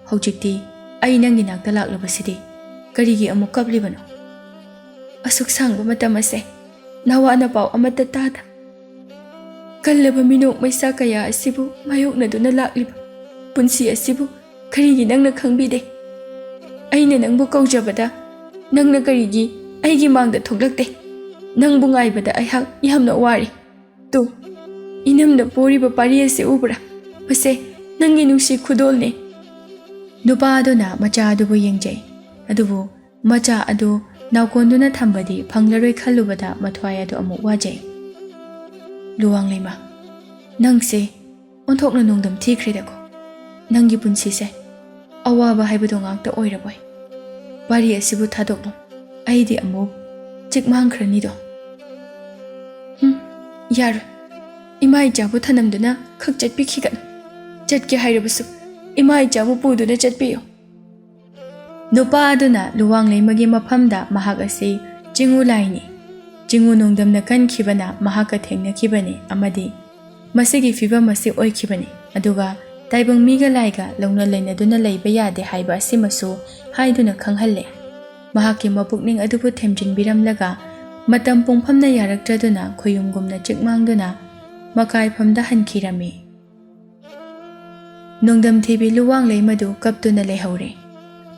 Speaker 1: Haujikti, ay nangi nakta laklabasidi. Karigi amuk kablibano. Asuk sangba matamase, nawa na pao amata tada. Kallaba minok maysa kaya asibu mayok na duna lakliba. Punsi asibu, karigi nangna khangbide. Ay na nangbu kaujabada, nangna karigi aygi mangda thoglakte. Nang bungai bada ayhak yamna wari. Tu, inamna poriba pariya se ubra. Pase, nangi nungsi khudolne. Nupa aduna macha adubu yengjay. Adubu, macha adu naukonduna thambadi phanglaroi khalubada mathwai adu amuk wajay. Luwang leima, nangse, onthokna nongdam thikredako. Nangi punsi se, awaba haibado ngakta oiraboy. Pari asibu thadokno, aidi amuk chikmang khranido. Yar, imai jabu thanamduna khak chatpi khigan. Chatke hairabasu, imai jabu puduna chatpiyo. Nupa aduna luwang leimagi maphamda mahak asi jingu laini. Jingu nongdamna kankhibana mahaka thengnakhibani amadi masigi fibam asi oikhibani. Aduga taibang miga laiga launa lainaduna leiba yade haiba asimasu haiduna khanghalle. Mahaki mapukning adubu themjinbiramlaga matam pungphamna yaraktraduna khoyumgumna chikmangduna makai phamda hankhirami. Nongdam thibi luwang leimadu kaptuna lehaure.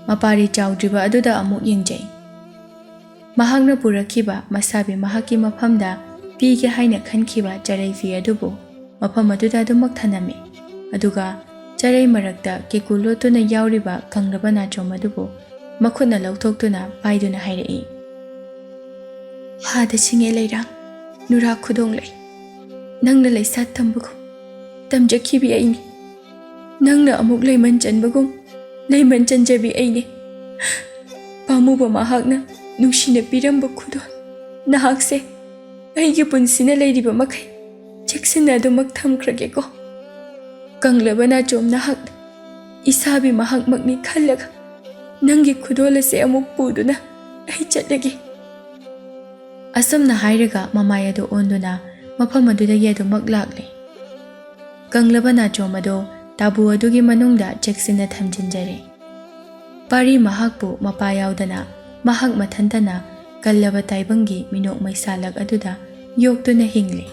Speaker 1: Mapari chawdriba aduda amuk yengjay. Mahakna purakhiba masabi mahaki maphamda pige haina khankhiba charei fi adubu mafam aduda adumak thanami. Aduga charei marakta kekulotuna yawriba kanglaba nachom adubu makhutna lauthokduna paiduna hairai. Hada singe leirang nura khudong lei. Nangna leisat tambugu tamjakhibi aini. Nangna amuk leiman chanbagum leiman chanjabi aini. Pamuba mahakna nungsina piramba khudo nahakse aigi punsina leiriba makai cheksina adumak thamkhrageko. Kanglaba nachom nahak isabi mahak makni khallaga nangi khudola se amuk puduna ai chatlagi. Asumna hairaga mamai adu onduna mafam adudagi adumak lakle. Kanglaba nachom adu tabu adugi manungda cheksina thamjinjare. Pari mahakpu mapa yaudana mahak mathantana kallaba taibangi minok maisalak aduda yoktuna hingle.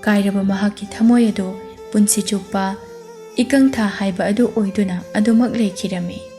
Speaker 1: Kairaba mahaki thamoy adu punsi chuppa ꯏꯀꯪ ꯊꯥ ꯍꯥꯏꯕ ꯑꯗꯨ ꯑꯣꯏꯗꯨꯅ ꯑꯗꯨꯃꯛ ꯂꯩꯈꯤꯔꯝꯃꯤ꯫